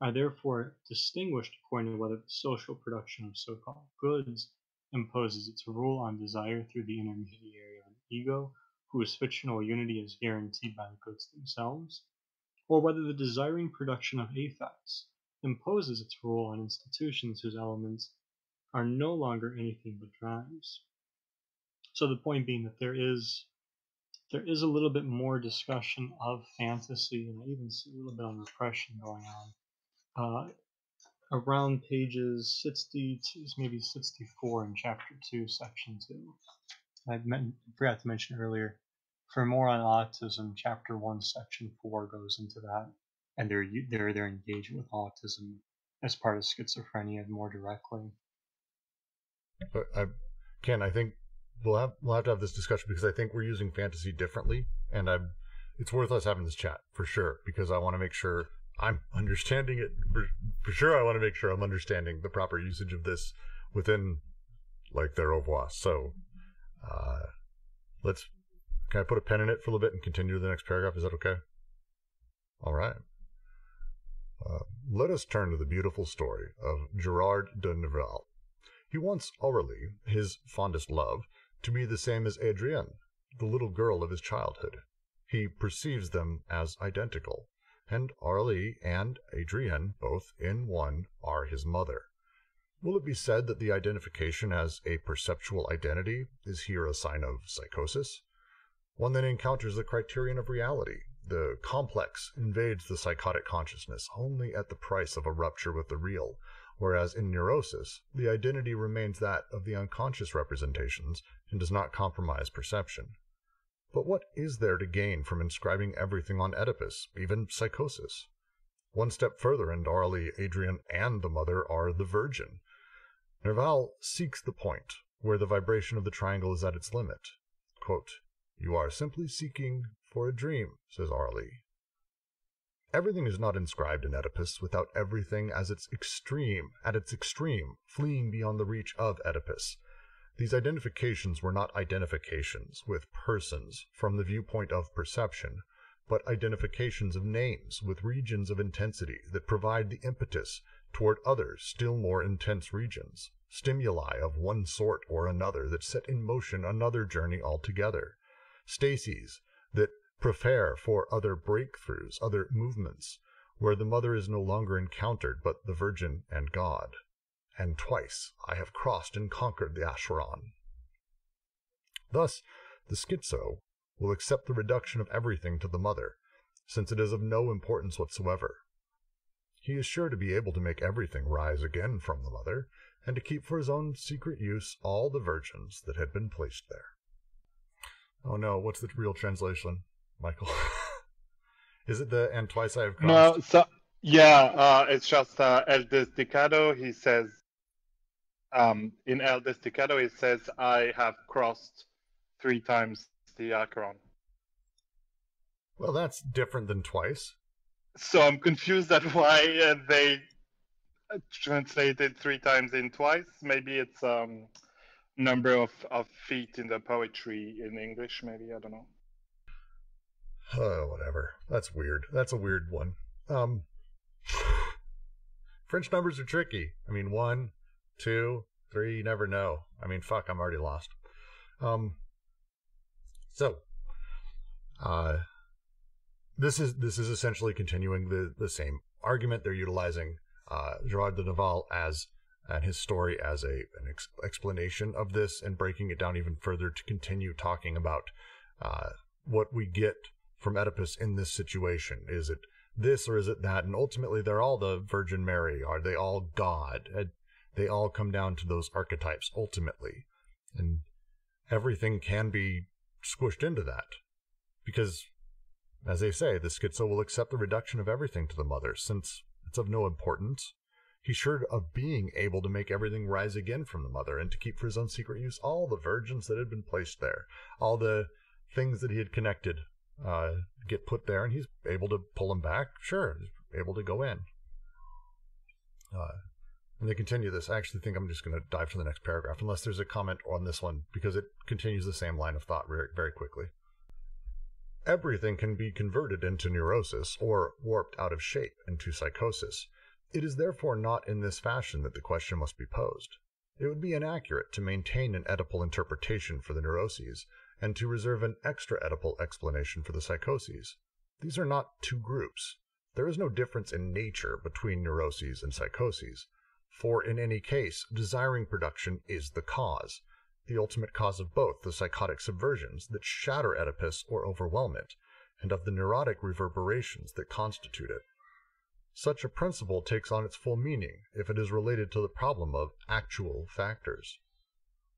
are therefore distinguished according to whether the social production of so-called goods imposes its rule on desire through the intermediary of an ego, whose fictional unity is guaranteed by the goods themselves, or whether the desiring production of affects imposes its rule on institutions whose elements are no longer anything but drives. So the point being that there is a little bit more discussion of fantasy, and I even see a little bit on repression going on. Around pages 62, maybe 64 in chapter 2, section 2. I forgot to mention earlier, for more on autism, chapter 1, section 4 goes into that, and their engagement with autism as part of schizophrenia more directly. But Ken, I think we'll have to have this discussion, because I think we're using fantasy differently, and it's worth us having this chat for sure, because I want to make sure I'm understanding it. For sure, I want to make sure I'm understanding the proper usage of this within, like, their oeuvre. So, can I put a pen in it for a little bit and continue to the next paragraph? Is that okay? All right. Let us turn to the beautiful story of Gerard de Nerval. He wants Aurélie, his fondest love, to be the same as Adrienne, the little girl of his childhood. He perceives them as identical, and Aurélie and Adrienne, both in one, are his mother. Will it be said that the identification as a perceptual identity is here a sign of psychosis? One that encounters the criterion of reality, the complex invades the psychotic consciousness only at the price of a rupture with the real, whereas in neurosis, the identity remains that of the unconscious representations and does not compromise perception. But what is there to gain from inscribing everything on Oedipus, even psychosis? One step further, and Arlie, Adrian, and the mother are the virgin. Nerval seeks the point where the vibration of the triangle is at its limit. Quote, "You are simply seeking for a dream," says Arlie. Everything is not inscribed in Oedipus without everything at its extreme, fleeing beyond the reach of Oedipus. These identifications were not identifications with persons from the viewpoint of perception, but identifications of names with regions of intensity that provide the impetus toward other, still more intense regions, stimuli of one sort or another that set in motion another journey altogether, stases that prepare for other breakthroughs, other movements, where the mother is no longer encountered but the Virgin and God. And twice I have crossed and conquered the Acheron. Thus, the schizo will accept the reduction of everything to the mother, since it is of no importance whatsoever. He is sure to be able to make everything rise again from the mother, and to keep for his own secret use all the virgins that had been placed there. Oh no, what's the real translation, Michael? Is it the "and twice I have crossed"? No, so yeah, it's just El Desdicado. He says, in El Desdicado, he says, "I have crossed 3 times the Acheron." Well, that's different than twice. So I'm confused at why they translated 3 times in twice. Maybe it's number of feet in the poetry in English. Maybe, I don't know. Oh, whatever. That's weird. That's a weird one. French numbers are tricky. I mean, 1, 2, 3, you never know. I mean, fuck, I'm already lost. This is essentially continuing the same argument. They're utilizing Gerard de Nerval and his story as an explanation of this, and breaking it down even further to continue talking about what we get from Oedipus in this situation. Is it this or is it that? And ultimately, they're all the Virgin Mary. Are they all God? They all come down to those archetypes ultimately. And everything can be squished into that. Because, as they say, the schizo will accept the reduction of everything to the mother, since it's of no importance. He's sure of being able to make everything rise again from the mother, and to keep for his own secret use all the virgins that had been placed there, all the things that he had connected get put there, and he's able to pull them back. Sure, he's able to go in. And they continue this. I actually think I'm just going to dive to the next paragraph, unless there's a comment on this one, because it continues the same line of thought very, very quickly. Everything can be converted into neurosis, or warped out of shape into psychosis. It is therefore not in this fashion that the question must be posed. It would be inaccurate to maintain an Oedipal interpretation for the neuroses, and to reserve an extra Oedipal explanation for the psychoses. These are not two groups. There is no difference in nature between neuroses and psychoses, for in any case, desiring production is the cause, the ultimate cause of both the psychotic subversions that shatter Oedipus or overwhelm it, and of the neurotic reverberations that constitute it. Such a principle takes on its full meaning if it is related to the problem of actual factors.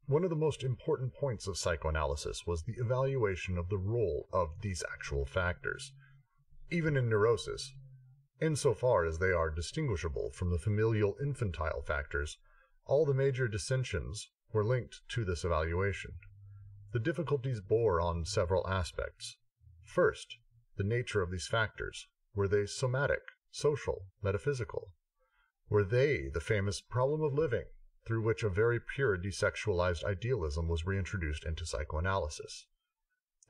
One of the most important points of psychoanalysis was the evaluation of the role of these actual factors. Even in neurosis, insofar as they are distinguishable from the familial infantile factors, all the major dissensions were linked to this evaluation. The difficulties bore on several aspects. First, the nature of these factors. Were they somatic, social, metaphysical? Were they the famous problem of living, through which a very pure desexualized idealism was reintroduced into psychoanalysis?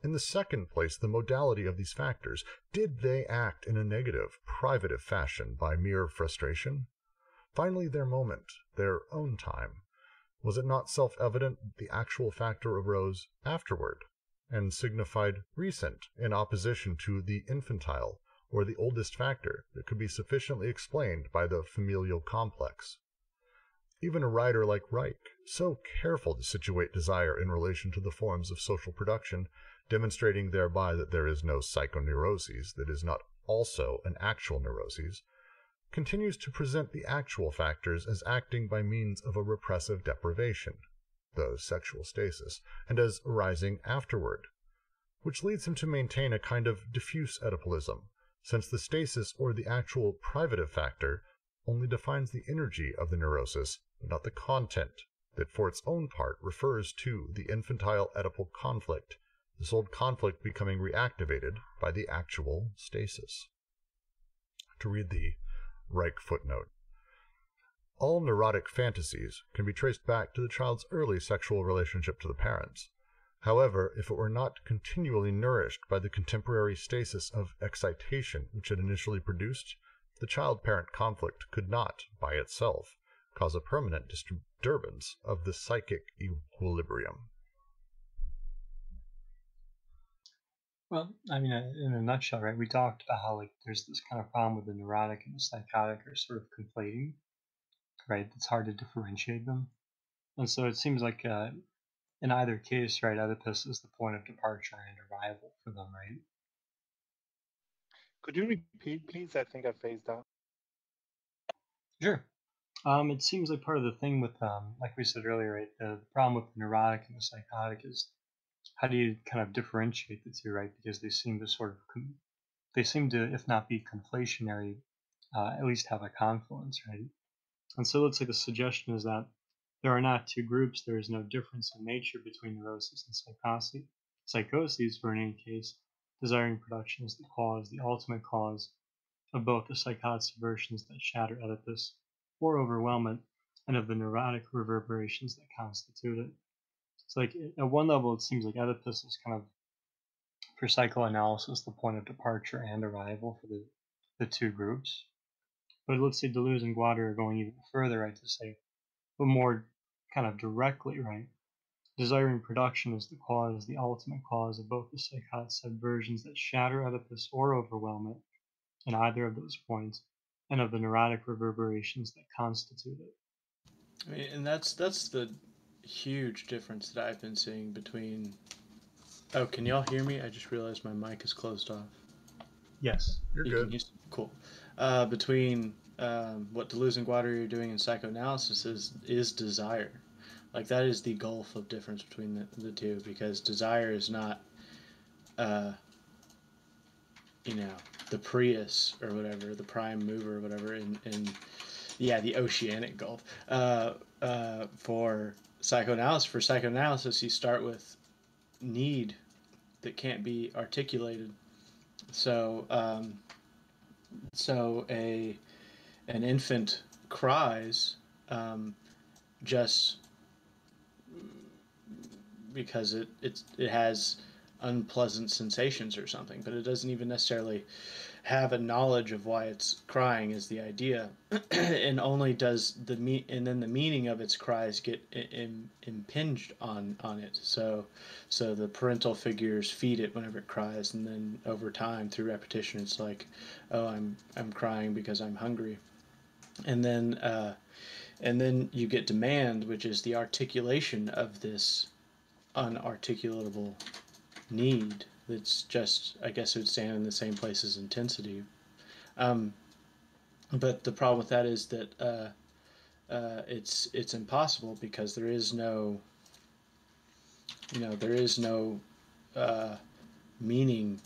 In the second place, the modality of these factors. Did they act in a negative, privative fashion by mere frustration? Finally, their moment, their own time. Was it not self-evident that the actual factor arose afterward, and signified recent in opposition to the infantile, or the oldest factor that could be sufficiently explained by the familial complex? Even a writer like Reich, so careful to situate desire in relation to the forms of social production, demonstrating thereby that there is no psychoneuroses that is not also an actual neuroses, continues to present the actual factors as acting by means of a repressive deprivation, those sexual stasis, and as arising afterward, which leads him to maintain a kind of diffuse Oedipalism, since the stasis or the actual privative factor only defines the energy of the neurosis, but not the content, that for its own part refers to the infantile Oedipal conflict, this old conflict becoming reactivated by the actual stasis. To read the Reich footnote. All neurotic fantasies can be traced back to the child's early sexual relationship to the parents. However, if it were not continually nourished by the contemporary stasis of excitation which it initially produced, the child-parent conflict could not, by itself, cause a permanent disturbance of the psychic equilibrium. Well, I mean, in a nutshell, right, we talked about how, like, there's this kind of problem with the neurotic and the psychotic are sort of conflating, right? It's hard to differentiate them. And so it seems like in either case, right, Oedipus is the point of departure and arrival for them, right? Could you repeat, please? I think I phased out. Sure. It seems like part of the thing with, like we said earlier, right, the problem with the neurotic and the psychotic is how do you kind of differentiate the two, right? Because they seem to sort of, they seem to, if not be conflationary, at least have a confluence, right? And so let's say the suggestion is that there are not two groups, there is no difference in nature between neurosis and psychosis, for in any case, desiring production is the cause, the ultimate cause of both the psychotic subversions that shatter Oedipus or overwhelm it, and of the neurotic reverberations that constitute it. It's like, at one level, it seems like Oedipus is kind of, for psychoanalysis, the point of departure and arrival for the two groups. But let's say Deleuze and Guattari are going even further, right, to say, but more kind of directly, right? Desiring production is the cause, the ultimate cause of both the psychotic subversions that shatter Oedipus or overwhelm it, in either of those points, and of the neurotic reverberations that constitute it. I mean, and that's the huge difference that I've been seeing between. Oh, can y'all hear me? I just realized my mic is closed off. Yes. You're good. Cool. Between what Deleuze and Guattari are doing in psychoanalysis is desire. Like, that is the gulf of difference between the two, because desire is not, the Prius or whatever, the prime mover or whatever in the oceanic gulf. For psychoanalysis, you start with need that can't be articulated. So, an infant cries just because it has unpleasant sensations or something, but it doesn't even necessarily have a knowledge of why it's crying is the idea, and only does the meaning of its cries get impinged on it. So the parental figures feed it whenever it cries, and then over time through repetition, it's like, oh, I'm crying because I'm hungry, and then you get demand, which is the articulation of this unarticulatable need that's just, I guess it would stand in the same place as intensity. But the problem with that is that it's impossible, because there is no meaning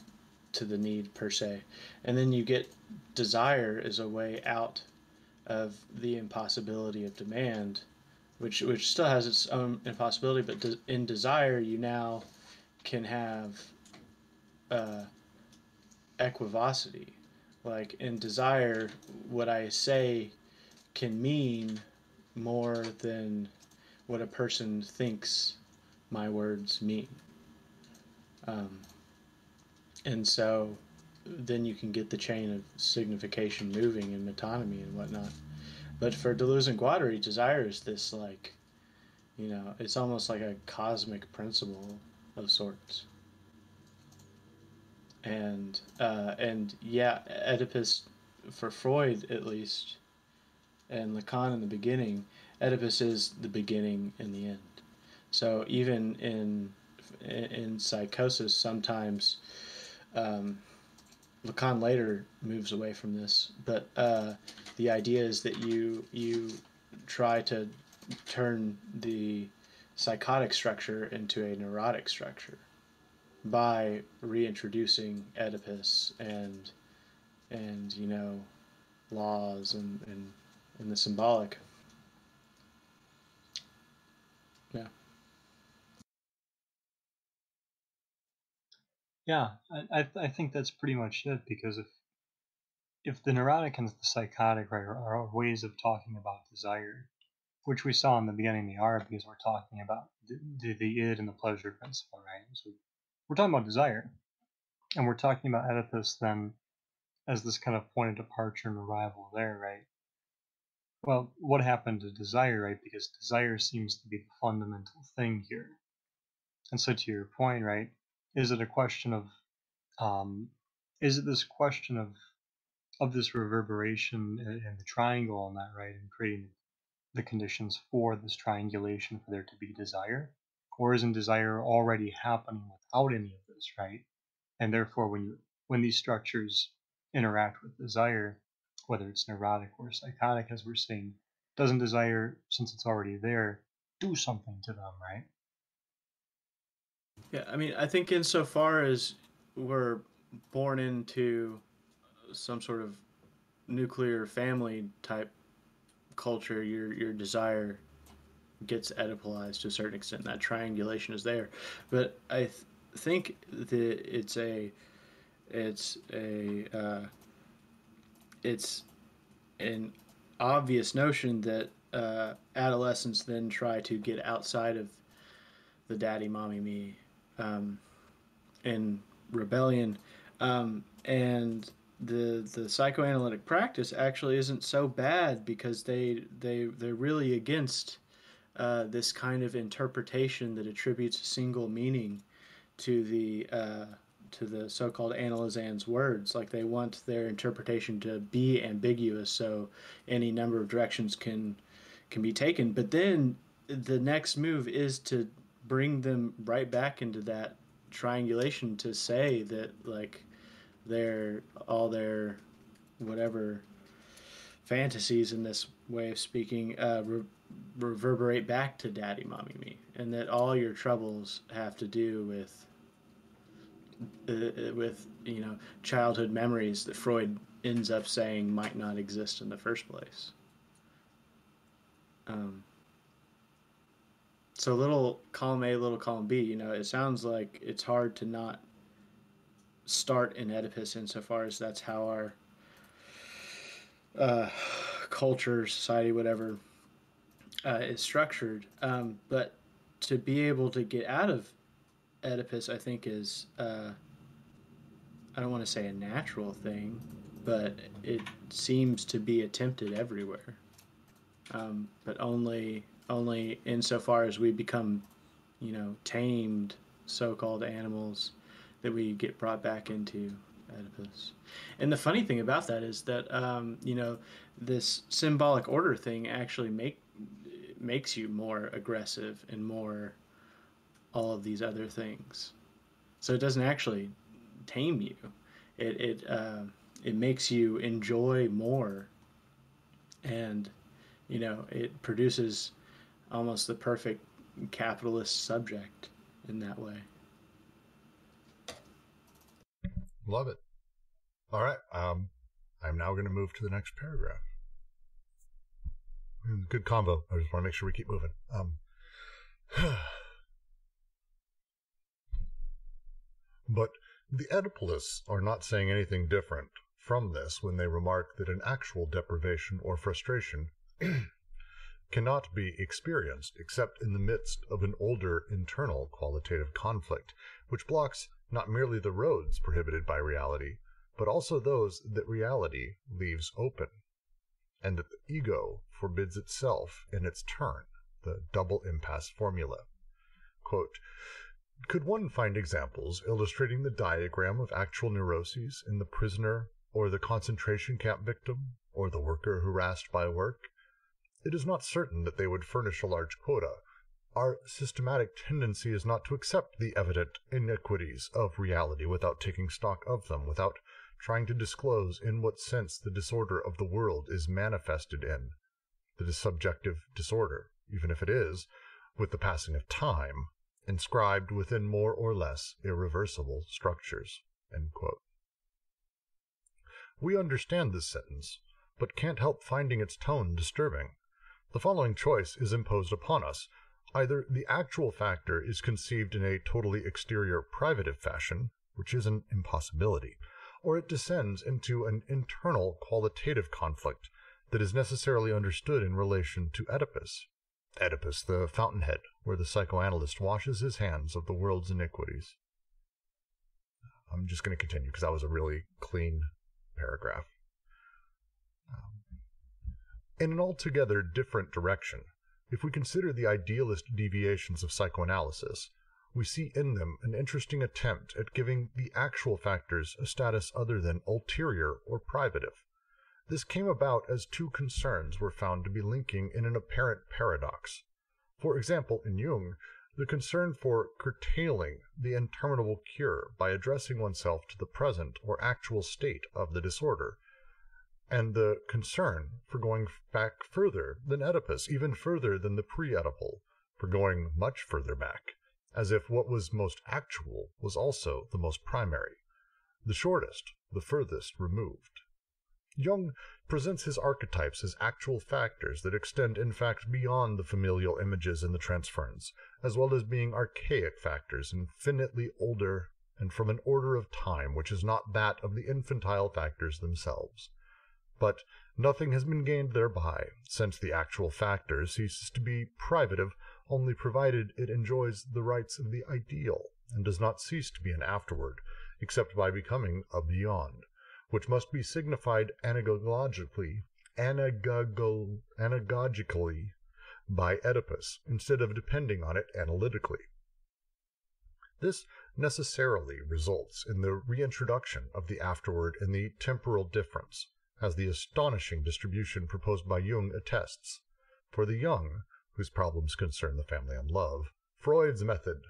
to the need per se. And then you get desire as a way out of the impossibility of demand, which still has its own impossibility, but in desire you now can have equivocity. Like, in desire, what I say can mean more than what a person thinks my words mean. And so then you can get the chain of signification moving and metonymy and whatnot. But for Deleuze and Guattari, desire is this, like, it's almost like a cosmic principle of sorts. And Oedipus, for Freud at least, and Lacan in the beginning, Oedipus is the beginning and the end. So even in in Psychosis, sometimes Lacan later moves away from this, but the idea is that you try to turn the psychotic structure into a neurotic structure by reintroducing Oedipus and laws and the symbolic. Yeah. Yeah, I think that's pretty much it, because if the neurotic and the psychotic, right, are ways of talking about desire, which we saw in the beginning they are, because we're talking about the id and the pleasure principle, right? So we're talking about desire, and we're talking about Oedipus then as this kind of point of departure and arrival there, right? Well, what happened to desire, right? Because desire seems to be the fundamental thing here. And so to your point, right, is it a question of is it this question of this reverberation in the triangle and that, right, and creating the conditions for this triangulation for there to be desire? Or isn't desire already happening without any of this, right? And therefore when these structures interact with desire, whether it's neurotic or psychotic, as we're saying, doesn't desire, since it's already there, do something to them, right? Yeah, I mean, I think insofar as we're born into some sort of nuclear family type culture, your desire gets Oedipalized to a certain extent. That triangulation is there, but I think that it's an obvious notion that adolescents then try to get outside of the daddy, mommy, me, in rebellion, and the psychoanalytic practice actually isn't so bad, because they're really against this kind of interpretation that attributes a single meaning to the so-called analysand's words. Like, they want their interpretation to be ambiguous, so any number of directions can be taken. But then the next move is to bring them right back into that triangulation, to say that, like, all their whatever fantasies, in this way of speaking, reverberate back to daddy, mommy, me, and that all your troubles have to do with childhood memories that Freud ends up saying might not exist in the first place. So little column A, little column B, it sounds like it's hard to not start in Oedipus, insofar as that's how our culture, society, whatever, is structured. But to be able to get out of Oedipus, I think, is I don't want to say a natural thing, but it seems to be attempted everywhere. But only insofar as we become, tamed so-called animals, that we get brought back into Oedipus. And the funny thing about that is that this symbolic order thing actually makes you more aggressive and more all of these other things. So it doesn't actually tame you. It makes you enjoy more, and it produces almost the perfect capitalist subject in that way. Love it. All right. I'm now going to move to the next paragraph. Good combo. I just want to make sure we keep moving. But the Oedipalists are not saying anything different from this when they remark that an actual deprivation or frustration cannot be experienced except in the midst of an older internal qualitative conflict, which blocks not merely the roads prohibited by reality, but also those that reality leaves open, and that the ego forbids itself in its turn, the double impasse formula. Quote, could one find examples illustrating the diagram of actual neuroses in the prisoner or the concentration camp victim or the worker harassed by work? It is not certain that they would furnish a large quota, our systematic tendency is not to accept the evident iniquities of reality without taking stock of them, without trying to disclose in what sense the disorder of the world is manifested in, the subjective disorder, even if it is, with the passing of time, inscribed within more or less irreversible structures." End quote. We understand this sentence, but can't help finding its tone disturbing. The following choice is imposed upon us. Either the actual factor is conceived in a totally exterior privative fashion, which is an impossibility, or it descends into an internal qualitative conflict that is necessarily understood in relation to Oedipus. Oedipus, the fountainhead, where the psychoanalyst washes his hands of the world's iniquities. I'm just going to continue because that was a really clean paragraph. In an altogether different direction, if we consider the idealist deviations of psychoanalysis, we see in them an interesting attempt at giving the actual factors a status other than ulterior or privative. This came about as two concerns were found to be linking in an apparent paradox. For example, in Jung, the concern for curtailing the interminable cure by addressing oneself to the present or actual state of the disorder, and the concern for going back further than Oedipus, even further than the pre-Oedipal, for going much further back, as if what was most actual was also the most primary, the shortest, the furthest removed. Jung presents his archetypes as actual factors that extend in fact beyond the familial images in the transference, as well as being archaic factors, infinitely older and from an order of time which is not that of the infantile factors themselves. But nothing has been gained thereby, since the actual factor ceases to be privative only provided it enjoys the rights of the ideal, and does not cease to be an afterward, except by becoming a beyond, which must be signified anagogically by Oedipus, instead of depending on it analytically. This necessarily results in the reintroduction of the afterward in the temporal difference, as the astonishing distribution proposed by Jung attests. For the young, whose problems concern the family and love, Freud's method,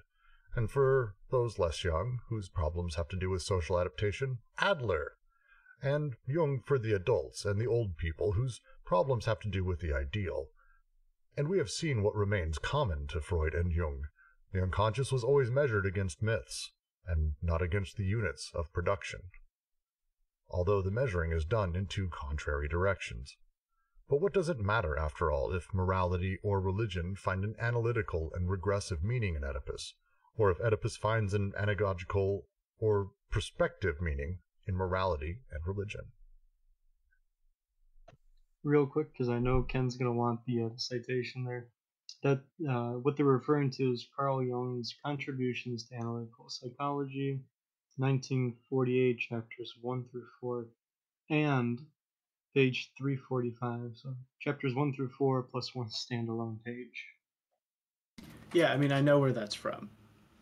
and for those less young, whose problems have to do with social adaptation, Adler, and Jung for the adults and the old people, whose problems have to do with the ideal. And we have seen what remains common to Freud and Jung. The unconscious was always measured against myths, and not against the units of production, although the measuring is done in two contrary directions. But what does it matter, after all, if morality or religion find an analytical and regressive meaning in Oedipus, or if Oedipus finds an anagogical or prospective meaning in morality and religion? Real quick, because I know Ken's going to want the citation there. That what they're referring to is Carl Jung's Contributions to Analytical Psychology, 1948, chapters 1 through 4, and page 345. So chapters 1 through 4 plus one standalone page. Yeah, I mean, I know where that's from.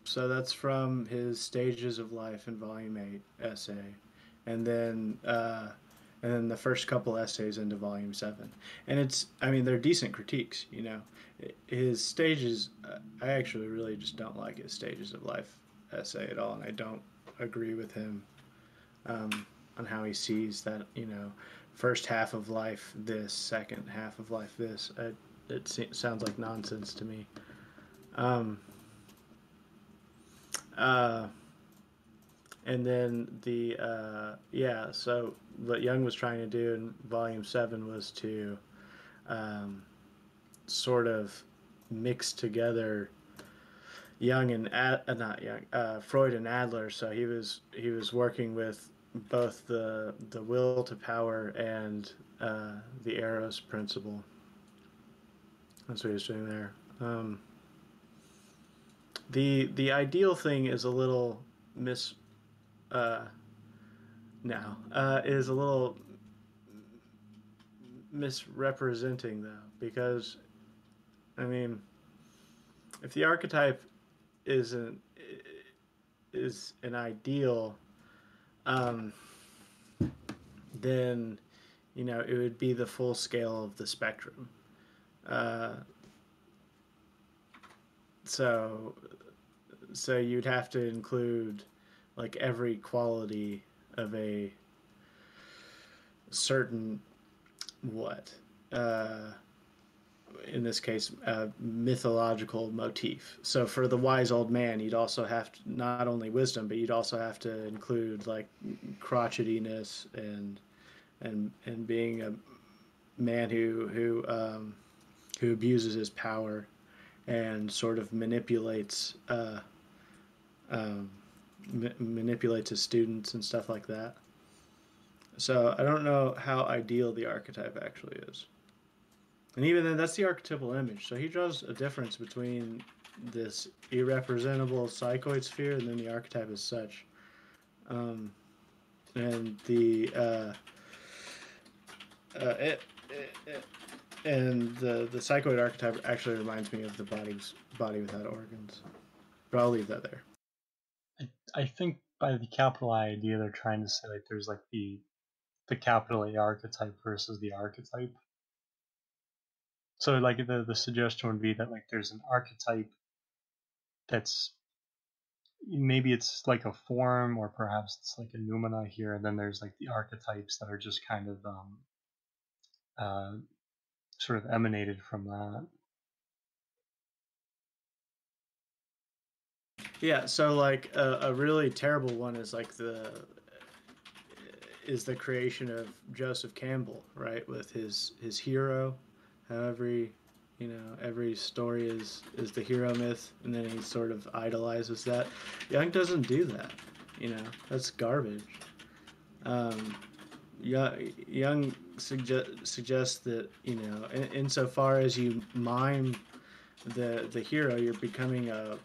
So that's from his Stages of Life in Volume 8 essay, and then the first couple essays into Volume 7. And it's, I mean, they're decent critiques, you know. His Stages, I actually really just don't like his Stages of Life essay at all, and I don't agree with him on how he sees that, you know, first half of life this, second half of life this. It sounds like nonsense to me. And then so what Jung was trying to do in Volume 7 was to sort of mix together Freud and Adler. So he was working with both the will to power and the Eros principle. That's what he was doing there. The ideal thing is a little is a little misrepresenting, though, because, I mean, if the archetype is an ideal, then, you know, it would be the full scale of the spectrum. so you'd have to include like every quality of a certain in this case, mythological motif. So for the wise old man, you'd also have to, not only wisdom, but you'd also have to include like crotchetiness and being a man who abuses his power and sort of manipulates manipulates his students and stuff like that. So I don't know how ideal the archetype actually is. And even then, that's the archetypal image. So he draws a difference between this irrepresentable psychoid sphere and then the archetype as such. And the psychoid archetype actually reminds me of the body without organs. But I'll leave that there. I think by the capital I idea, they're trying to say like there's like the capital A archetype versus the archetype. So like the suggestion would be that like there's an archetype that's maybe it's like a form or perhaps it's like a noumena here, and then there's like the archetypes that are just kind of sort of emanated from that. Yeah, so like a really terrible one is like the creation of Joseph Campbell, right? With his hero, how every story is the hero myth, and then he sort of idolizes that. Jung doesn't do that, that's garbage. Jung suggests that insofar as you mime the hero, you're becoming a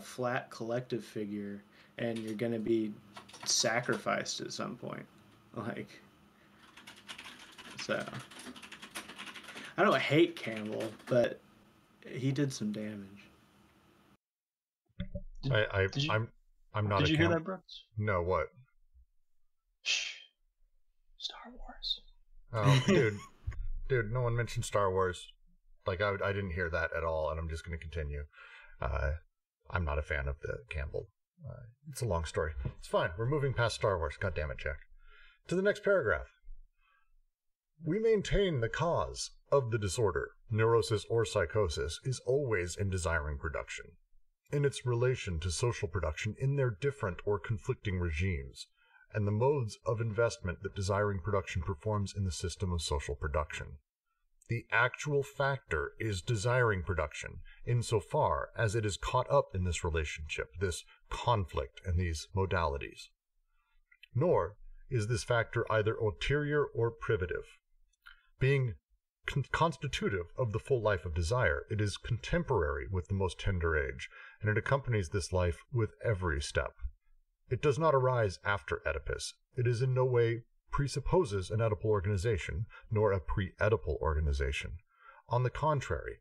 flat collective figure, and you're going to be sacrificed at some point. So I don't hate Campbell, but he did some damage. I'm not. Did you hear that, Brooks? No, what? Shh. Star Wars. Oh, dude, no one mentioned Star Wars. Like I didn't hear that at all, and I'm just going to continue. I'm not a fan of the Campbell. It's a long story. It's fine. We're moving past Star Wars. God damn it, Jack. To the next paragraph. We maintain the cause of the disorder, neurosis or psychosis, is always in desiring production, in its relation to social production in their different or conflicting regimes, and the modes of investment that desiring production performs in the system of social production. The actual factor is desiring production, insofar as it is caught up in this relationship, this conflict, and these modalities. Nor is this factor either ulterior or privative. Being constitutive of the full life of desire, it is contemporary with the most tender age, and it accompanies this life with every step. It does not arise after Oedipus. It is in no way presupposes an Oedipal organization, nor a pre-Oedipal organization. On the contrary,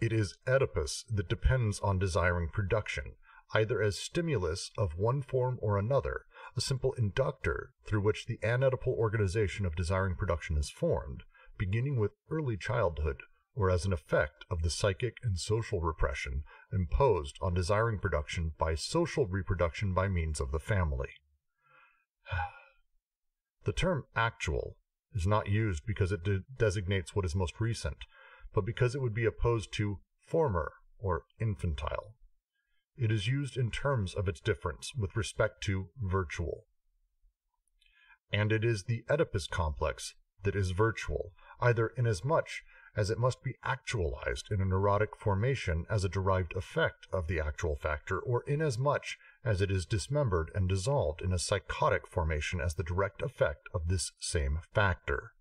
it is Oedipus that depends on desiring production, either as stimulus of one form or another, a simple inductor through which the anOedipal organization of desiring production is formed, beginning with early childhood, or as an effect of the psychic and social repression imposed on desiring production by social reproduction by means of the family. The term actual is not used because it designates what is most recent, but because it would be opposed to former or infantile. It is used in terms of its difference with respect to virtual. And it is the Oedipus complex that is virtual, either inasmuch as it must be actualized in a neurotic formation as a derived effect of the actual factor, or inasmuch as it is dismembered and dissolved in a psychotic formation as the direct effect of this same factor.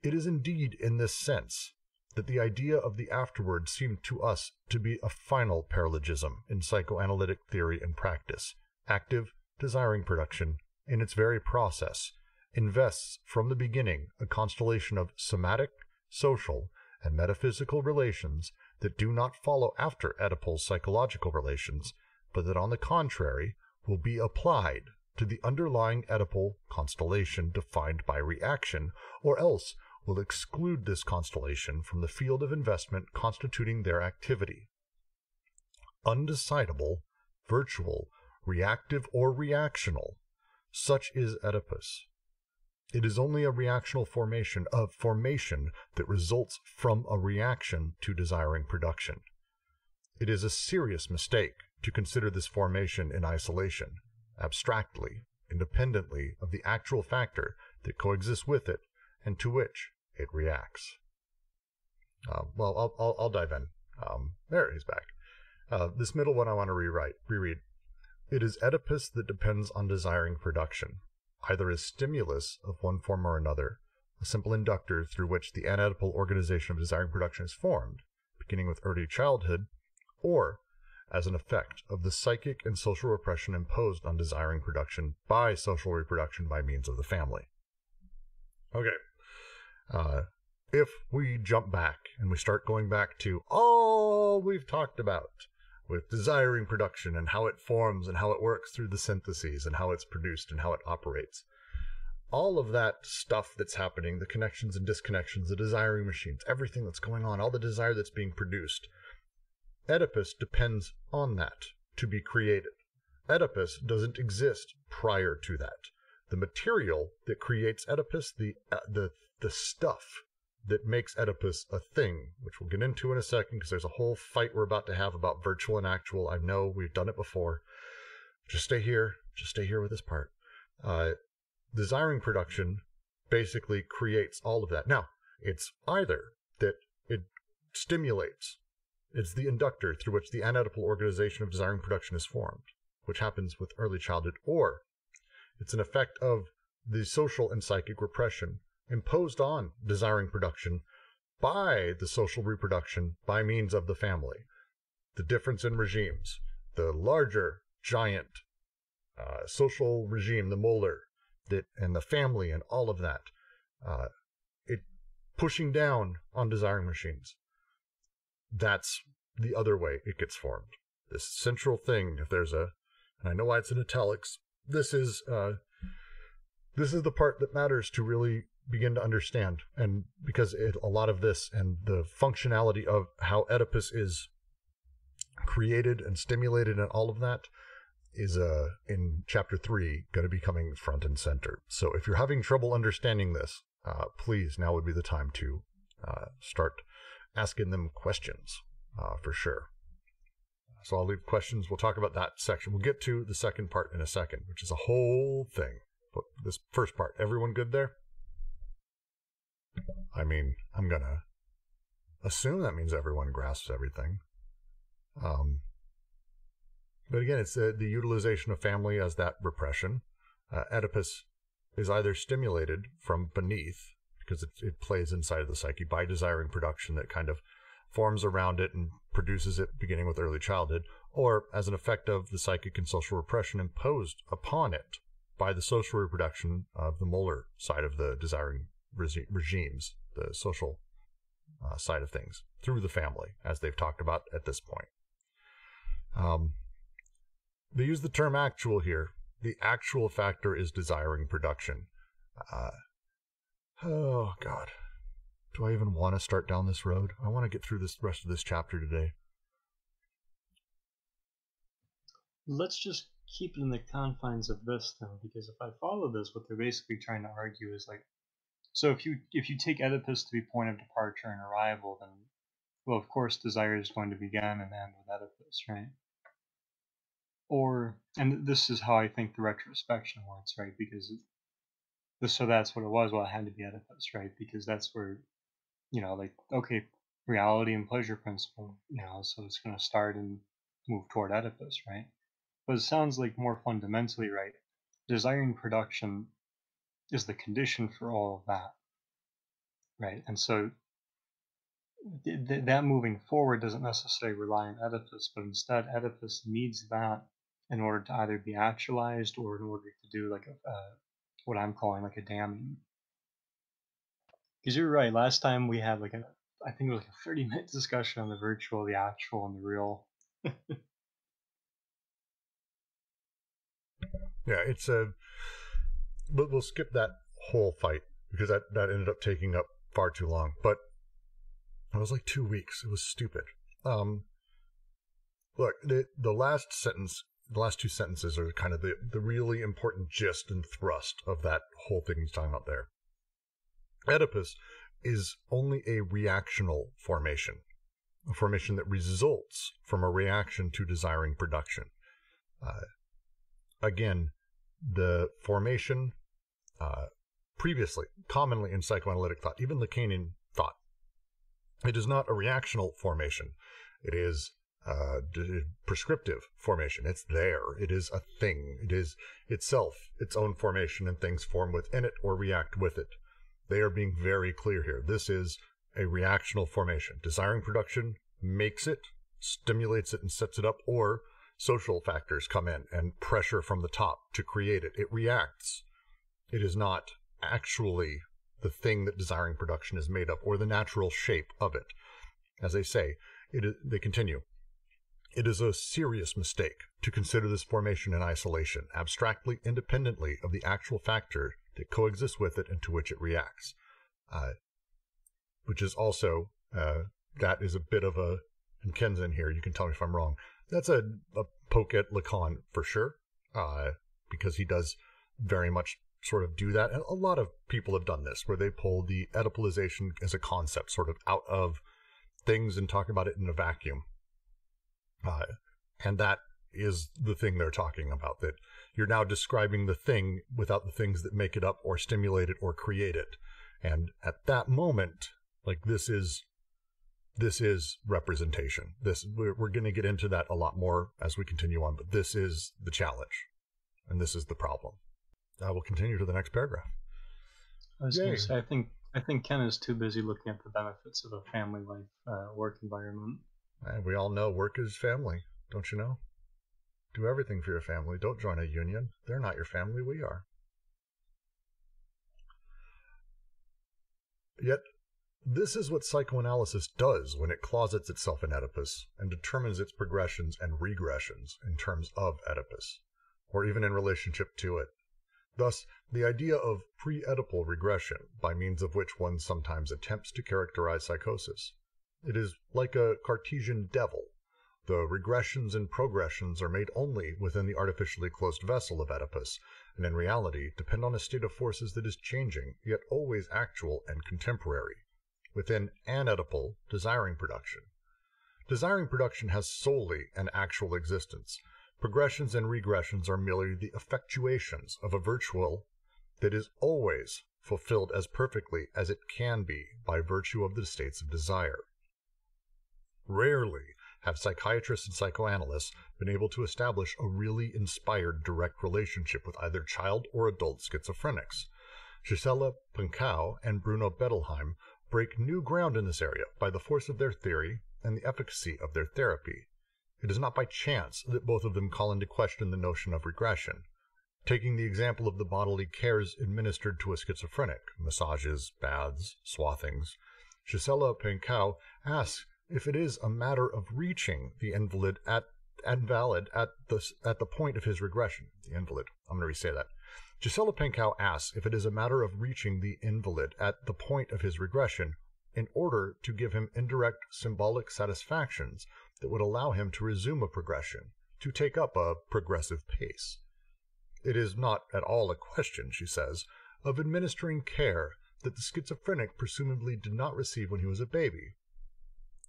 It is indeed in this sense that the idea of the afterward seemed to us to be a final paralogism in psychoanalytic theory and practice. Active, desiring production, in its very process, invests from the beginning a constellation of somatic, social, and metaphysical relations that do not follow after Oedipal psychological relations, but that on the contrary will be applied to the underlying Oedipal constellation defined by reaction, or else will exclude this constellation from the field of investment constituting their activity. Undecidable, virtual, reactive, or reactional, such is Oedipus. It is only a reactional formation that results from a reaction to desiring production. It is a serious mistake to consider this formation in isolation, abstractly, independently of the actual factor that coexists with it and to which it reacts. I'll dive in. There, he's back. This middle one I want to reread. It is Oedipus that depends on desiring production, either as stimulus of one form or another, a simple inductor through which the anatopical organization of desiring production is formed, beginning with early childhood, or as an effect of the psychic and social repression imposed on desiring production by social reproduction by means of the family. Okay. If we jump back and we start going back to all we've talked about with desiring production and how it forms and how it works through the syntheses and how it's produced and how it operates, all of that stuff that's happening, the connections and disconnections, the desiring machines, everything that's going on, all the desire that's being produced, Oedipus depends on that to be created. Oedipus doesn't exist prior to that. The material that creates Oedipus, the stuff that makes Oedipus a thing, which we'll get into in a second because there's a whole fight we're about to have about virtual and actual. I know we've done it before. Just stay here with this part. Desiring production basically creates all of that. Now, it's either that it stimulates, it's the inductor through which the anatopical organization of desiring production is formed, which happens with early childhood, or it's an effect of the social and psychic repression imposed on desiring production by the social reproduction by means of the family. The difference in regimes, the larger, giant social regime, the molar, and the family and all of that, it pushing down on desiring machines. That's the other way it gets formed. This central thing, if there's and I know why it's in italics, this is the part that matters to really begin to understand, and because a lot of this and the functionality of how Oedipus is created and stimulated and all of that is in chapter 3 going to be coming front and center. So if you're having trouble understanding this, please, now would be the time to start asking them questions for sure. So I'll leave questions. We'll talk about that section. We'll get to the second part in a second, which is a whole thing. But this first part, everyone good there? I mean, I'm going to assume that means everyone grasps everything. But again, it's the utilization of family as that repression. Oedipus is either stimulated from beneath, because it plays inside of the psyche, by desiring production that kind of forms around it and produces it beginning with early childhood, or as an effect of the psychic and social repression imposed upon it by the social reproduction of the molar side of the desiring regimes, the social side of things, through the family, as they've talked about at this point. They use the term actual here. The actual factor is desiring production. Oh, God. Do I even want to start down this road? I want to get through this rest of this chapter today. Let's just keep it in the confines of this, though, because if I follow this, what they're basically trying to argue is like, so if you take Oedipus to be point of departure and arrival, then, well, of course, desire is going to begin and end with Oedipus, right? Or, and this is how I think the retrospection works, right? Because so that's what it was. Well, it had to be Oedipus, right? Because that's where, like, okay, reality and pleasure principle, so it's going to start and move toward Oedipus, right? But it sounds like more fundamentally, right, desiring production is the condition for all of that, right? And so that moving forward doesn't necessarily rely on Oedipus, but instead Oedipus needs that in order to either be actualized or in order to do like what I'm calling like a damning. Because you're right, last time we had like I think it was like a 30-minute discussion on the virtual, the actual, and the real. Yeah, it's but we'll skip that whole fight because that ended up taking up far too long, but it was like 2 weeks. It was stupid. Look, the last two sentences are kind of the really important gist and thrust of that whole thing he's talking about there. Oedipus is only a reactional formation, a formation that results from a reaction to desiring production. Again, the formation previously, commonly in psychoanalytic thought, even Lacanian thought, it is not a reactional formation. It is prescriptive formation. It's there. It is a thing. It is itself its own formation, and things form within it or react with it. They are being very clear here. This is a reactional formation. Desiring production makes it, stimulates it, and sets it up, or social factors come in and pressure from the top to create it. It reacts. It is not actually the thing that desiring production is made of, or the natural shape of it. As they say, they continue, it is a serious mistake to consider this formation in isolation, abstractly independently of the actual factor that coexists with it and to which it reacts. Which is also, that is a bit of a, and Ken's in here, you can tell me if I'm wrong, that's a poke at Lacan for sure, because he does very much sort of do that. And a lot of people have done this, where they pull the Oedipalization as a concept sort of out of things and talk about it in a vacuum. And that is the thing they're talking about, that you're now describing the thing without the things that make it up or stimulate it or create it. And at that moment, like, this is representation. We're going to get into that a lot more as we continue on, but this is the challenge, and this is the problem. I will continue to the next paragraph. I was going to say, I think Ken is too busy looking at the benefits of a family life, work environment. And we all know work is family, don't you know? Do everything for your family. Don't join a union. They're not your family. We are. Yet, this is what psychoanalysis does when it closets itself in Oedipus and determines its progressions and regressions in terms of Oedipus, or even in relationship to it. Thus, the idea of pre-Oedipal regression, by means of which one sometimes attempts to characterize psychosis. It is like a Cartesian devil. The regressions and progressions are made only within the artificially closed vessel of Oedipus, and in reality depend on a state of forces that is changing, yet always actual and contemporary, within an-Oedipal desiring production. Desiring production has solely an actual existence. Progressions and regressions are merely the effectuations of a virtual that is always fulfilled as perfectly as it can be by virtue of the states of desire. Rarely have psychiatrists and psychoanalysts been able to establish a really inspired direct relationship with either child or adult schizophrenics. Gisela Pankau and Bruno Bettelheim break new ground in this area by the force of their theory and the efficacy of their therapy. It is not by chance that both of them call into question the notion of regression. Taking the example of the bodily cares administered to a schizophrenic, massages, baths, swathings, Gisela Pankau asks if it is a matter of reaching the invalid at the point of his regression. The invalid. I'm going to re-say that. Gisela Pankau asks if it is a matter of reaching the invalid at the point of his regression in order to give him indirect symbolic satisfactions that would allow him to resume a progression, to take up a progressive pace. It is not at all a question, she says, of administering care that the schizophrenic presumably did not receive when he was a baby.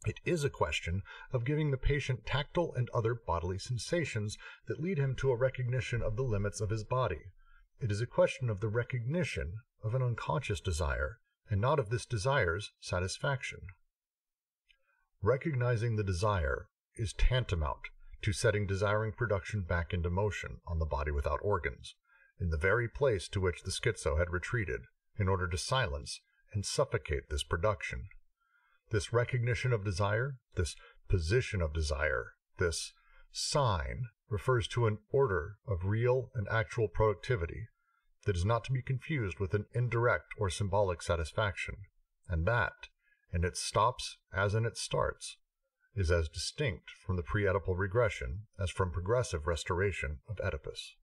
It is a question of giving the patient tactile and other bodily sensations that lead him to a recognition of the limits of his body. It is a question of the recognition of an unconscious desire, and not of this desire's satisfaction. Recognizing the desire is tantamount to setting desiring production back into motion on the body without organs, in the very place to which the schizo had retreated, in order to silence and suffocate this production. This recognition of desire, this position of desire, this sign, refers to an order of real and actual productivity that is not to be confused with an indirect or symbolic satisfaction, and that, in its stops as in its starts, is as distinct from the pre-Oedipal regression as from progressive restoration of Oedipus.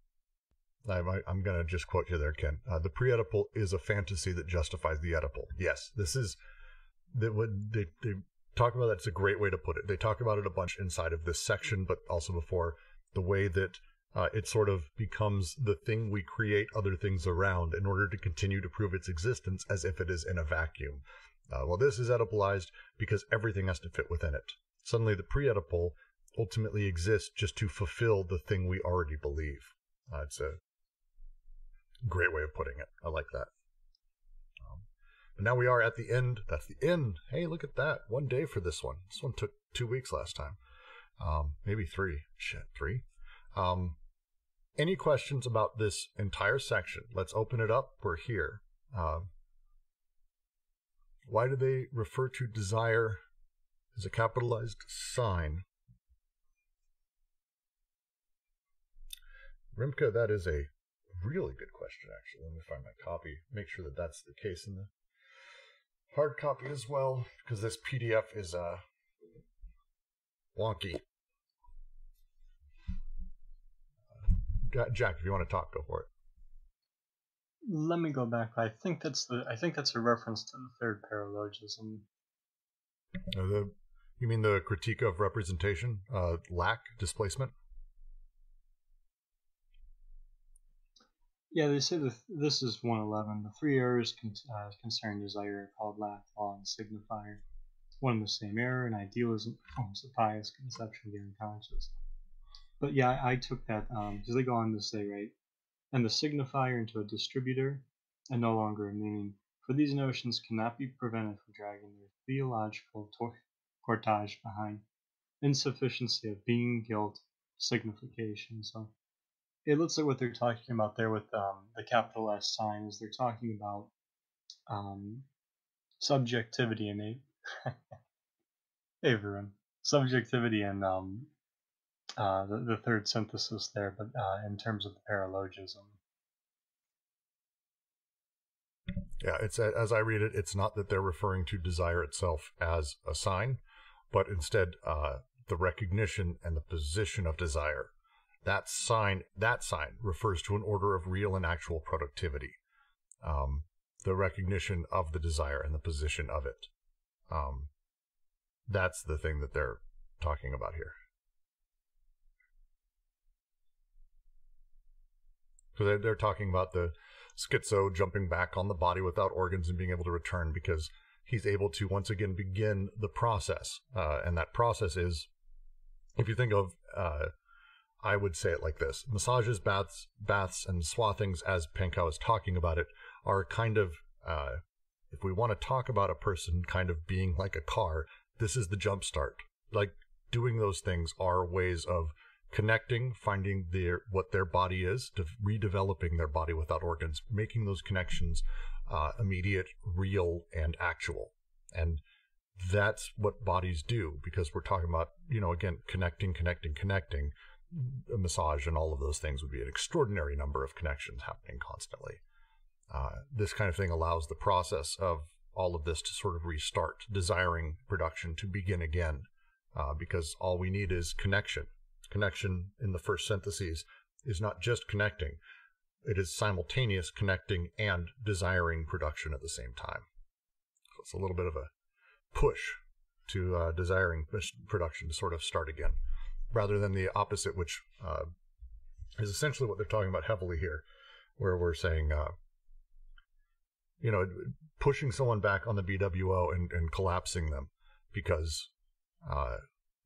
I'm going to just quote you there, Ken. The pre-Oedipal is a fantasy that justifies the Oedipal. Yes, this is that what they talk about. That's a great way to put it. They talk about it a bunch inside of this section, but also before, the way that it sort of becomes the thing we create other things around in order to continue to prove its existence as if it is in a vacuum. Well, this is Oedipalized because everything has to fit within it. Suddenly, the pre-Oedipal ultimately exists just to fulfill the thing we already believe. It's a great way of putting it. I like that. But now we are at the end. That's the end. Hey, look at that. 1 day for this one. This one took 2 weeks last time. Maybe 3. Shit, 3. Any questions about this entire section? Let's open it up. We're here. Why do they refer to desire as a capitalized sign? Rimka, that is a really good question, actually. Let me find my copy. Make sure that that's the case in the hard copy as well, because this PDF is wonky. Jack, if you want to talk, go for it. Let me go back. I think that's a reference to the third paralogism. You mean the critique of representation, lack, displacement? Yeah, they say this is 111. The three errors concerning desire are called lack, law, and signifier. One and the same error, and idealism forms the pious conception of the unconscious. But yeah, I took that because they go on to say, right, and the signifier into a distributor and no longer a meaning. For these notions cannot be prevented from dragging their theological cortege behind insufficiency of being, guilt, signification. So it looks like what they're talking about there with the capital S sign is they're talking about subjectivity and hey everyone, subjectivity and the third synthesis there, but in terms of the paralogism. Yeah, it's as I read it, it's not that they're referring to desire itself as a sign, but instead the recognition and the position of desire. That sign refers to an order of real and actual productivity. The recognition of the desire and the position of it. That's the thing that they're talking about here. So they're talking about the schizo jumping back on the body without organs and being able to return because he's able to once again begin the process. And that process is, if you think of, I would say it like this. Massages, baths, and swathings, as Pankow is talking about it, are kind of, if we want to talk about a person kind of being like a car, this is the jump start. Like, doing those things are ways of connecting, finding what their body is, redeveloping their body without organs, making those connections immediate, real, and actual. And that's what bodies do, because we're talking about, again, connecting. A massage and all of those things would be an extraordinary number of connections happening constantly. This kind of thing allows the process of all of this to sort of restart, desiring production to begin again, because all we need is connection. Connection in the first syntheses is not just connecting. It is simultaneous connecting and desiring production at the same time. So it's a little bit of a push to desiring production to sort of start again, rather than the opposite, which is essentially what they're talking about heavily here, where we're saying, pushing someone back on the BWO and collapsing them because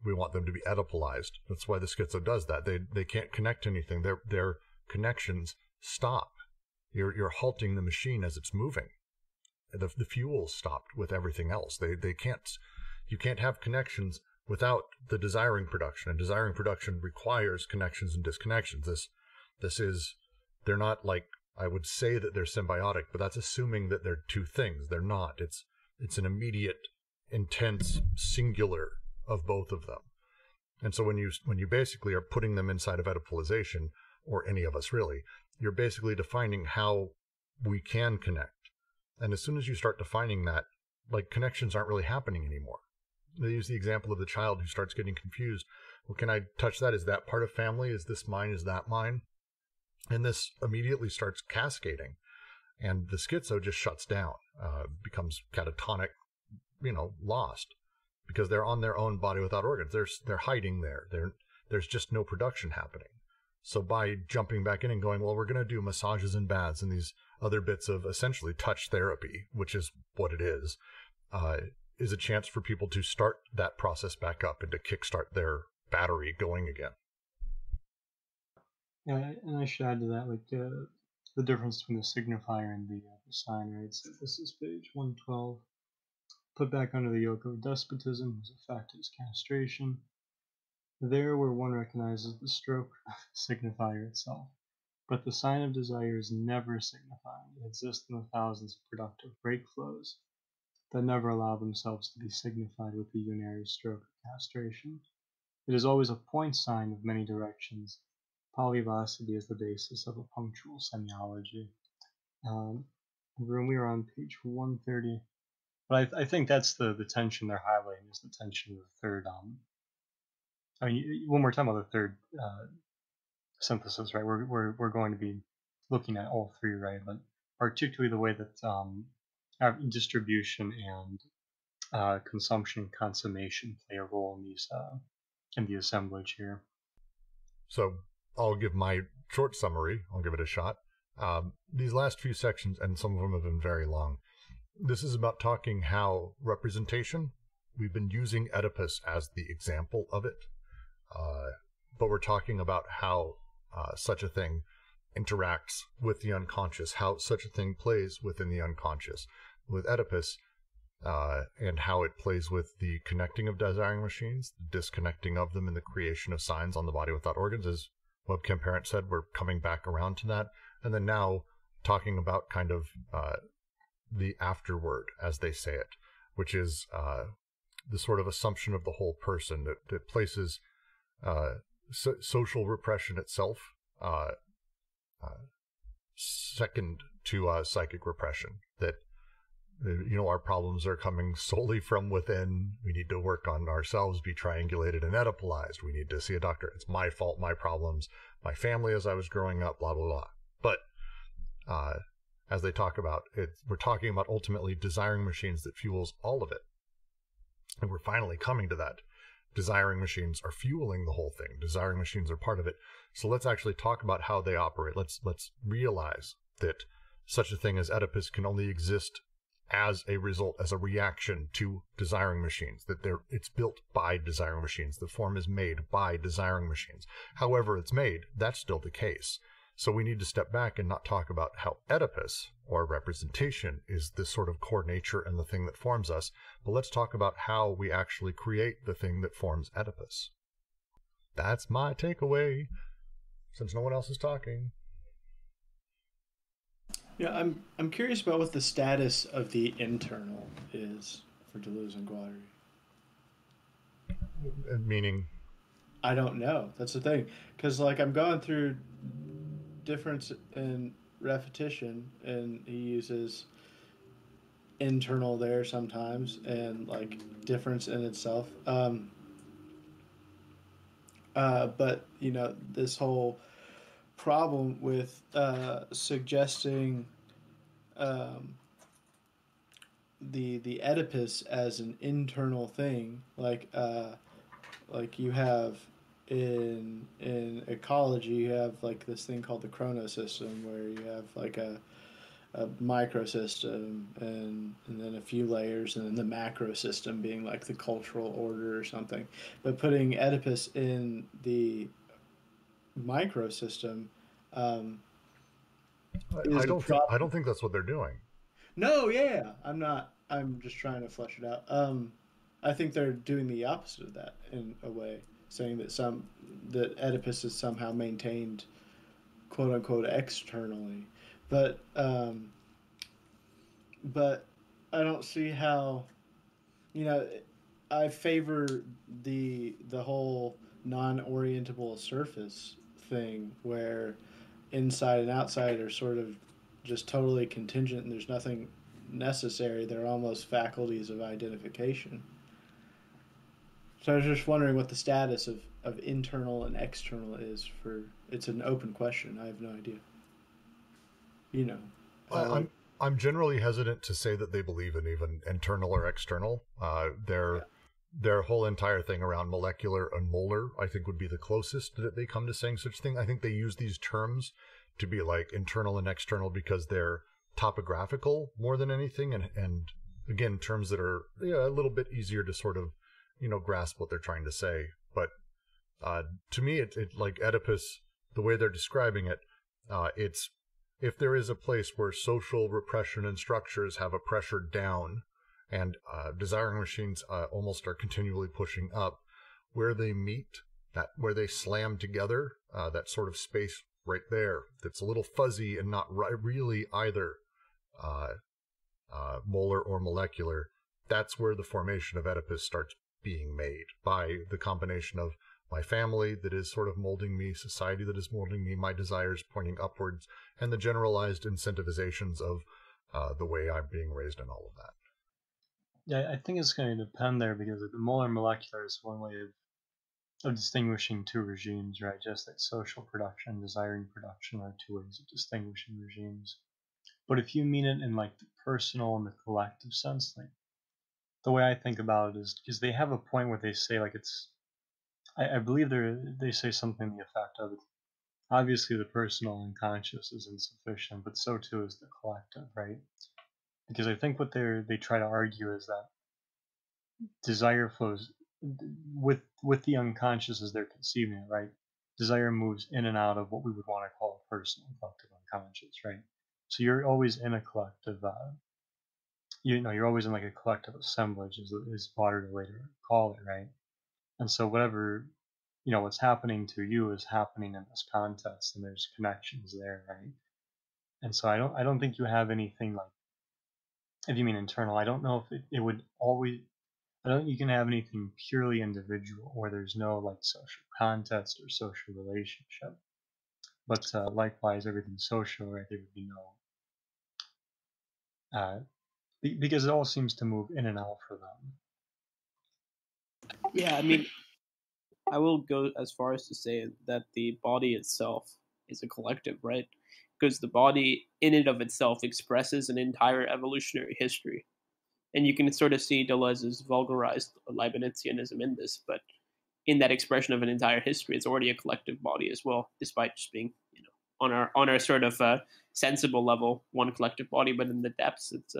we want them to be Oedipalized. That's why the schizo does that. They can't connect to anything. Their connections stop. You're halting the machine as it's moving. The fuel stopped with everything else. They can't. You can't have connections without the desiring production, and desiring production requires connections and disconnections. This is, they're not like, I would say that they're symbiotic, but that's assuming that they're two things. They're not. It's an immediate, intense, singular of both of them. And so when you basically are putting them inside of Oedipalization, or any of us really, you're basically defining how we can connect. And as soon as you start defining that, like, connections aren't really happening anymore. They use the example of the child who starts getting confused. Well, can I touch that? Is that part of family? Is this mine? Is that mine? And this immediately starts cascading, and the schizo just shuts down, becomes catatonic, lost, because they're on their own body without organs. They're hiding there. There's just no production happening. So by jumping back in and going, well, we're going to do massages and baths and these other bits of essentially touch therapy, which is what it is a chance for people to start that process back up and to kickstart their battery going again. Yeah, and I should add to that, like the difference between the signifier and the sign, right? So this is page 112. Put back under the yoke of despotism whose effect is castration. There where one recognizes the stroke signifier itself. But the sign of desire is never signifying. It exists in the thousands of productive break flows that never allow themselves to be signified with the unary stroke of castration. It is always a point sign of many directions. Polyvocity is the basis of a punctual semiology. When we are on page 130, but I think that's the tension they're highlighting, is the tension of the third. I mean, when we're talking about the third synthesis, right, we're going to be looking at all three, right? But particularly the way that distribution and consumption, consummation play a role in these in the assemblage here. So I'll give my short summary. I'll give it a shot. These last few sections, and some of them have been very long, this is about talking how representation, we've been using Oedipus as the example of it, but we're talking about how such a thing interacts with the unconscious, how such a thing plays within the unconscious with Oedipus, and how it plays with the connecting of desiring machines, the disconnecting of them, and the creation of signs on the body without organs. As Webcam Parent said, we're coming back around to that. And then now talking about kind of the afterward, as they say it, which is the sort of assumption of the whole person that places social repression itself second to psychic repression, that our problems are coming solely from within. We need to work on ourselves, be triangulated and Oedipalized. We need to see a doctor. It's my fault, my problems, my family as I was growing up, blah, blah, blah. But as they talk about it, we're talking about ultimately desiring machines that fuels all of it. And we're finally coming to that. Desiring machines are fueling the whole thing. Desiring machines are part of it. So let's actually talk about how they operate. Let's realize that such a thing as Oedipus can only exist as a result, as a reaction to desiring machines, that it's built by desiring machines. The form is made by desiring machines. However it's made, that's still the case. So we need to step back and not talk about how Oedipus, or representation, is this sort of core nature and the thing that forms us, but let's talk about how we actually create the thing that forms Oedipus. That's my takeaway, since no one else is talking. Yeah, I'm curious about what the status of the internal is for Deleuze and Guattari. Meaning? I don't know. That's the thing. Because, I'm going through difference in repetition, and he uses internal there sometimes, and, difference in itself. But, this whole problem with suggesting the Oedipus as an internal thing, like you have in ecology, you have this thing called the chronosystem, where you have a microsystem and then a few layers, and then the macro system being the cultural order or something. But putting Oedipus in the microsystem, I don't think that's what they're doing. No, yeah, I'm just trying to flesh it out. I think they're doing the opposite of that in a way, saying that Oedipus is somehow maintained, quote unquote, externally, but I don't see how. I favor the whole non-orientable surface thing, where inside and outside are sort of just totally contingent and there's nothing necessary. They're almost faculties of identification. So I was just wondering what the status of internal and external is for. It's an open question. I have no idea. You know, I'm generally hesitant to say that they believe in even internal or external. Their whole entire thing around molecular and molar, I think, would be the closest that they come to saying such thing. I think they use these terms to be like internal and external because they're topographical more than anything, and again, terms that are a little bit easier to sort of grasp what they're trying to say. But to me, it like Oedipus, the way they're describing it, it's if there is a place where social repression and structures have a pressure down, and desiring machines almost are continually pushing up, where they meet, where they slam together, that sort of space right there that's a little fuzzy and not really either molar or molecular, that's where the formation of Oedipus starts being made by the combination of my family that is sort of molding me, society that is molding me, my desires pointing upwards, and the generalized incentivizations of the way I'm being raised and all of that. Yeah, I think it's going to depend there because the molar molecular is one way of distinguishing two regimes, right? Just like social production and desiring production are two ways of distinguishing regimes. But if you mean it in like the personal and the collective sense, like the way I think about it is because they have a point where they say like I believe they say something to the effect of obviously the personal and conscious is insufficient, but so too is the collective, right? Because I think what they try to argue is that desire flows with the unconscious as they're conceiving it, right? Desire moves in and out of what we would want to call a personal, collective, unconscious, right? So you're always in a collective, you're always in like a collective assemblage, is modern way to call it, right? And so whatever what's happening to you is happening in this context, and there's connections there, right? And so I don't think you have anything like, if you mean internal, I don't know if it would always. I don't think you can have anything purely individual where there's no like social context or social relationship. But likewise, everything social, right? There would be no, because it all seems to move in and out for them. Yeah, I mean, I will go as far as to say that the body itself is a collective, right? Because the body, in and of itself, expresses an entire evolutionary history. And you can sort of see Deleuze's vulgarized Leibnizianism in this, but in that expression of an entire history, it's already a collective body as well, despite just being, on our sort of sensible level, one collective body. But in the depths, it's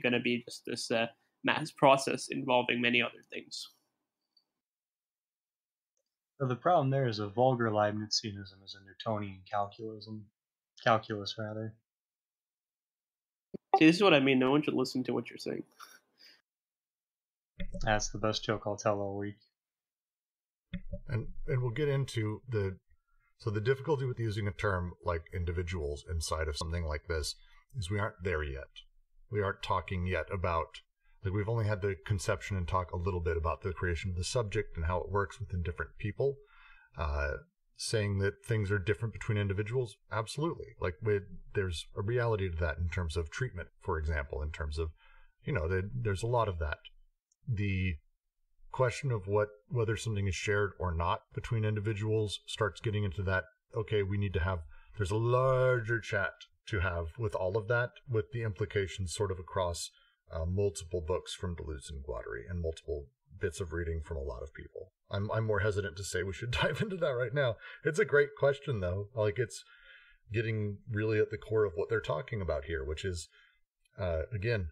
going to be just this mass process involving many other things. So the problem there is a vulgar Leibnizianism is a Newtonian calculus rather. See, this is what I mean. No one should listen to what you're saying. That's the best joke I'll tell all week. And we'll get into the difficulty with using a term like individuals inside of something like this is we aren't there yet. We aren't talking yet about, like, we've only had the conception and talk a little bit about the creation of the subject and how it works within different people. Saying that things are different between individuals, absolutely. Like, there's a reality to that in terms of treatment, for example, in terms of, there's a lot of that. The question of whether something is shared or not between individuals starts getting into that, okay, there's a larger chat to have with all of that, with the implications sort of across multiple books from Deleuze and Guattari and multiple bits of reading from a lot of people. I'm more hesitant to say we should dive into that right now. It's a great question, though. Like, it's getting really at the core of what they're talking about here, which is, again,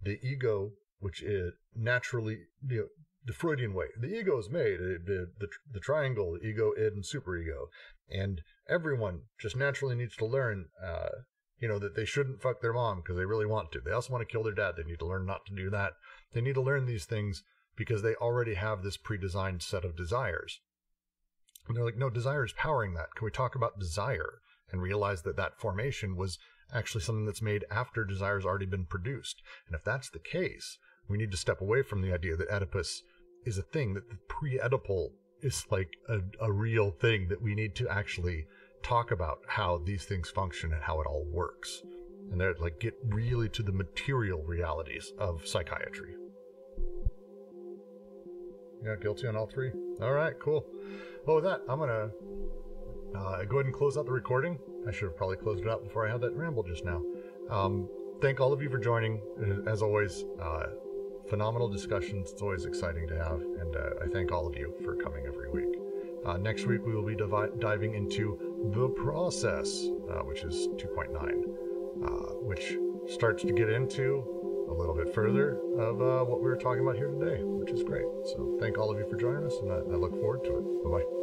the ego, which is naturally, the Freudian way. The ego is made, the triangle, the ego, id, and superego. And everyone just naturally needs to learn, that they shouldn't fuck their mom because they really want to. They also want to kill their dad. They need to learn not to do that. They need to learn these things because they already have this pre-designed set of desires. And they're like, no, desire is powering that. Can we talk about desire and realize that formation was actually something that's made after desire's already been produced? And if that's the case, we need to step away from the idea that Oedipus is a thing, that the pre-Oedipal is like a real thing, that we need to actually talk about how these things function and how it all works. And they're like, get really to the material realities of psychiatry. Yeah, guilty on all three. All right, cool. Well, with that, I'm going to go ahead and close out the recording. I should have probably closed it out before I had that ramble just now. Thank all of you for joining. As always, phenomenal discussions. It's always exciting to have, and I thank all of you for coming every week. Next week, we will be diving into The Process, which is 2.9, which starts to get into a little bit further of what we were talking about here today, which is great. So thank all of you for joining us, and I look forward to it. Bye-bye.